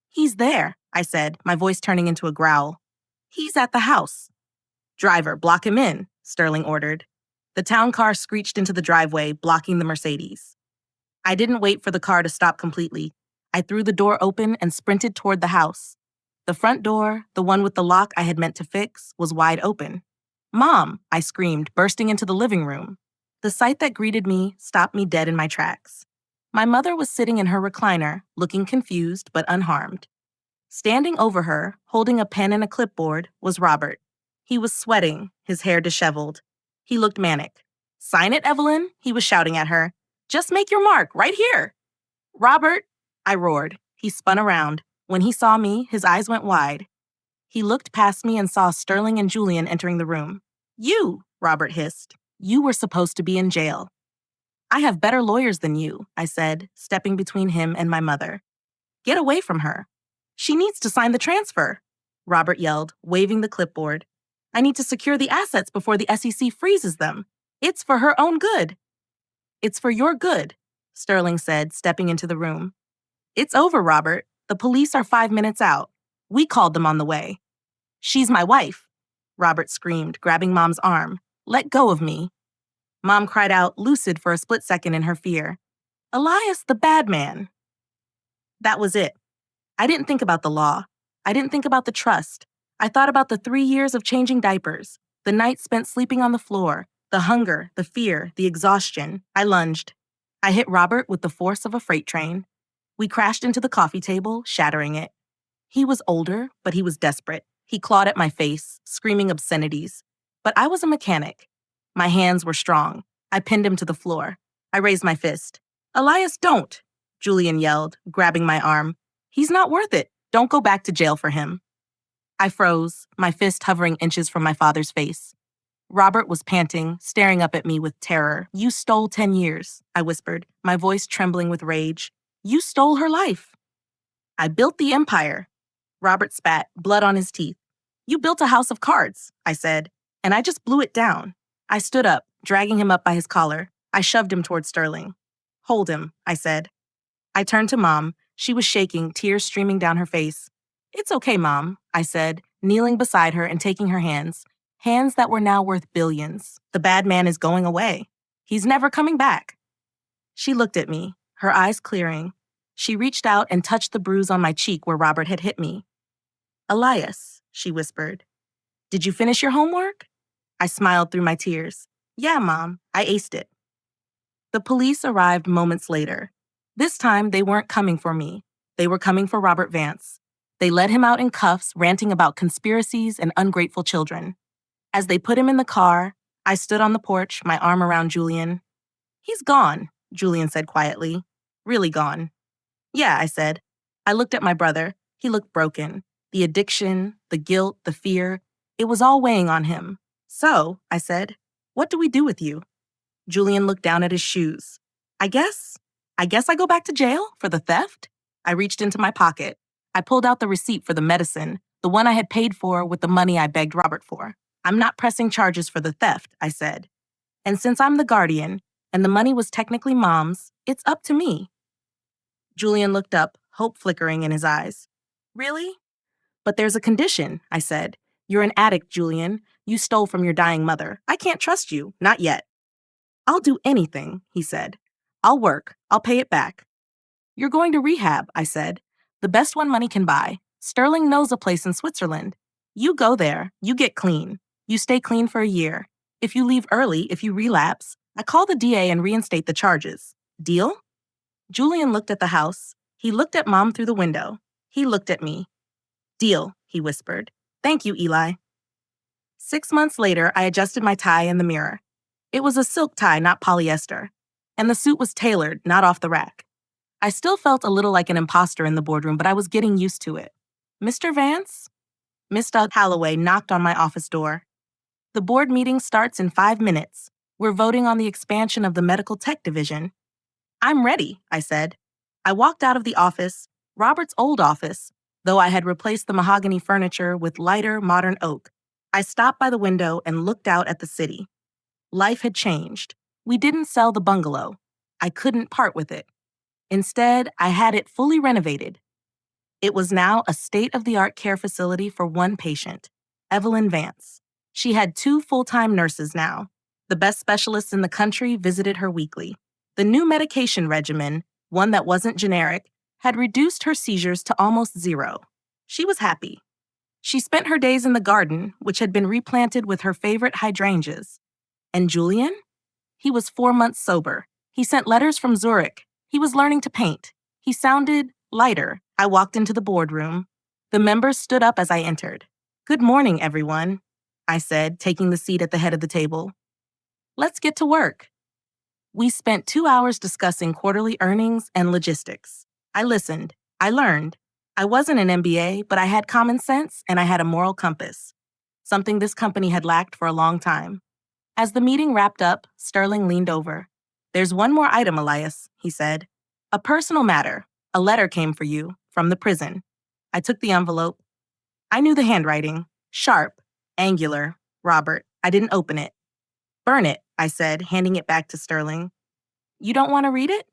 He's there, I said, my voice turning into a growl. He's at the house. Driver, block him in, Sterling ordered. The town car screeched into the driveway, blocking the Mercedes. I didn't wait for the car to stop completely. I threw the door open and sprinted toward the house. The front door, the one with the lock I had meant to fix, was wide open. Mom, I screamed, bursting into the living room. The sight that greeted me stopped me dead in my tracks. My mother was sitting in her recliner, looking confused but unharmed. Standing over her, holding a pen and a clipboard, was Robert. He was sweating, his hair disheveled. He looked manic. Sign it, Evelyn, he was shouting at her. Just make your mark, right here. Robert, I roared. He spun around. When he saw me, his eyes went wide. He looked past me and saw Sterling and Julian entering the room. You, Robert hissed. You were supposed to be in jail. I have better lawyers than you, I said, stepping between him and my mother. Get away from her. She needs to sign the transfer, Robert yelled, waving the clipboard. I need to secure the assets before the SEC freezes them. It's for her own good. It's for your good, Sterling said, stepping into the room. It's over, Robert. The police are 5 minutes out. We called them on the way. She's my wife, Robert screamed, grabbing Mom's arm. Let go of me. Mom cried out, lucid for a split second in her fear. Elias, the bad man. That was it. I didn't think about the law. I didn't think about the trust. I thought about the 3 years of changing diapers, the nights spent sleeping on the floor, the hunger, the fear, the exhaustion. I lunged. I hit Robert with the force of a freight train. We crashed into the coffee table, shattering it. He was older, but he was desperate. He clawed at my face, screaming obscenities. But I was a mechanic. My hands were strong. I pinned him to the floor. I raised my fist. Elias, don't, Julian yelled, grabbing my arm. He's not worth it. Don't go back to jail for him. I froze, my fist hovering inches from my father's face. Robert was panting, staring up at me with terror. You stole 10 years, I whispered, my voice trembling with rage. You stole her life. I built the empire. Robert spat, blood on his teeth. You built a house of cards, I said, and I just blew it down. I stood up, dragging him up by his collar. I shoved him toward Sterling. Hold him, I said. I turned to Mom. She was shaking, tears streaming down her face. It's okay, Mom, I said, kneeling beside her and taking her hands that were now worth billions. The bad man is going away. He's never coming back. She looked at me, her eyes clearing. She reached out and touched the bruise on my cheek where Robert had hit me. Elias, she whispered. Did you finish your homework? I smiled through my tears. Yeah, Mom, I aced it. The police arrived moments later. This time, they weren't coming for me. They were coming for Robert Vance. They led him out in cuffs, ranting about conspiracies and ungrateful children. As they put him in the car, I stood on the porch, my arm around Julian. He's gone, Julian said quietly. Really gone. Yeah, I said. I looked at my brother. He looked broken. The addiction, the guilt, the fear, it was all weighing on him. So, I said, what do we do with you? Julian looked down at his shoes. I guess I go back to jail for the theft? I reached into my pocket. I pulled out the receipt for the medicine, the one I had paid for with the money I begged Robert for. I'm not pressing charges for the theft, I said. And since I'm the guardian, and the money was technically Mom's, it's up to me. Julian looked up, hope flickering in his eyes. Really? But there's a condition, I said. You're an addict, Julian. You stole from your dying mother. I can't trust you. Not yet. I'll do anything, he said. I'll work. I'll pay it back. You're going to rehab, I said. The best one money can buy. Sterling knows a place in Switzerland. You go there. You get clean. You stay clean for a year. If you leave early, if you relapse, I call the DA and reinstate the charges. Deal? Julian looked at the house. He looked at Mom through the window. He looked at me. Deal, he whispered. Thank you, Eli. 6 months later, I adjusted my tie in the mirror. It was a silk tie, not polyester. And the suit was tailored, not off the rack. I still felt a little like an imposter in the boardroom, but I was getting used to it. Mr. Vance? Mr. Holloway knocked on my office door. The board meeting starts in 5 minutes. We're voting on the expansion of the medical tech division. I'm ready, I said. I walked out of the office, Robert's old office, though I had replaced the mahogany furniture with lighter, modern oak. I stopped by the window and looked out at the city. Life had changed. We didn't sell the bungalow. I couldn't part with it. Instead, I had it fully renovated. It was now a state-of-the-art care facility for one patient, Evelyn Vance. She had 2 full-time nurses now. The best specialists in the country visited her weekly. The new medication regimen, one that wasn't generic, had reduced her seizures to almost 0. She was happy. She spent her days in the garden, which had been replanted with her favorite hydrangeas. And Julian? He was 4 months sober. He sent letters from Zurich. He was learning to paint. He sounded lighter. I walked into the boardroom. The members stood up as I entered. Good morning, everyone, I said, taking the seat at the head of the table. Let's get to work. We spent 2 hours discussing quarterly earnings and logistics. I listened. I learned. I wasn't an MBA, but I had common sense and I had a moral compass, something this company had lacked for a long time. As the meeting wrapped up, Sterling leaned over. There's one more item, Elias, he said. A personal matter. A letter came for you, from the prison. I took the envelope. I knew the handwriting. Sharp, angular, Robert. I didn't open it. Burn it, I said, handing it back to Sterling. You don't want to read it?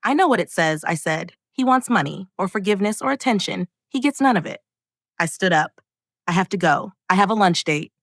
I know what it says, I said. He wants money, or forgiveness, or attention. He gets none of it. I stood up. I have to go. I have a lunch date.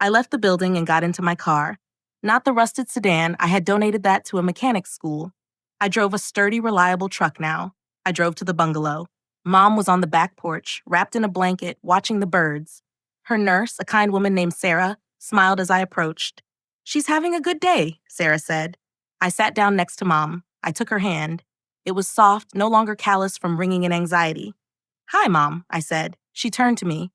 I left the building and got into my car. Not the rusted sedan, I had donated that to a mechanics school. I drove a sturdy, reliable truck now. I drove to the bungalow. Mom was on the back porch, wrapped in a blanket, watching the birds. Her nurse, a kind woman named Sarah, smiled as I approached. She's having a good day, Sarah said. I sat down next to Mom. I took her hand. It was soft, no longer callous from wringing in anxiety. Hi, Mom, I said. She turned to me.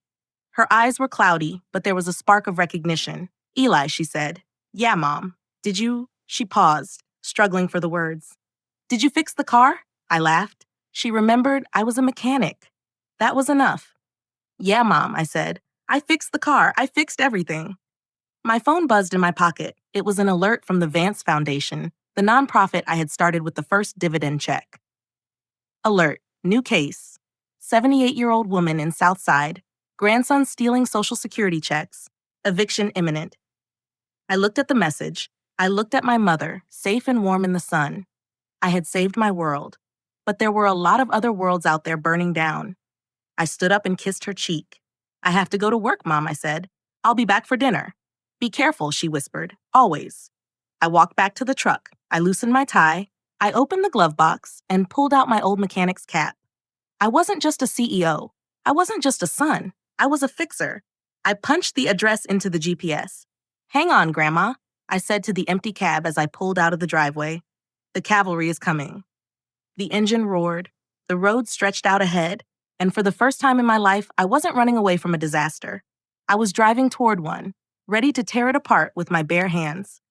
Her eyes were cloudy, but there was a spark of recognition. Eli, she said. Yeah, Mom. Did you? She paused, struggling for the words. Did you fix the car? I laughed. She remembered I was a mechanic. That was enough. Yeah, Mom, I said. I fixed the car. I fixed everything. My phone buzzed in my pocket. It was an alert from the Vance Foundation, the nonprofit I had started with the first dividend check. Alert. New case. 78-year-old woman in Southside. Grandson stealing Social Security checks. Eviction imminent. I looked at the message. I looked at my mother, safe and warm in the sun. I had saved my world. But there were a lot of other worlds out there burning down. I stood up and kissed her cheek. I have to go to work, Mom, I said. I'll be back for dinner. Be careful, she whispered. Always. I walked back to the truck. I loosened my tie. I opened the glove box and pulled out my old mechanic's cap. I wasn't just a CEO. I wasn't just a son. I was a fixer. I punched the address into the GPS. Hang on, Grandma, I said to the empty cab as I pulled out of the driveway. The cavalry is coming. The engine roared. The road stretched out ahead. And for the first time in my life, I wasn't running away from a disaster. I was driving toward one, ready to tear it apart with my bare hands.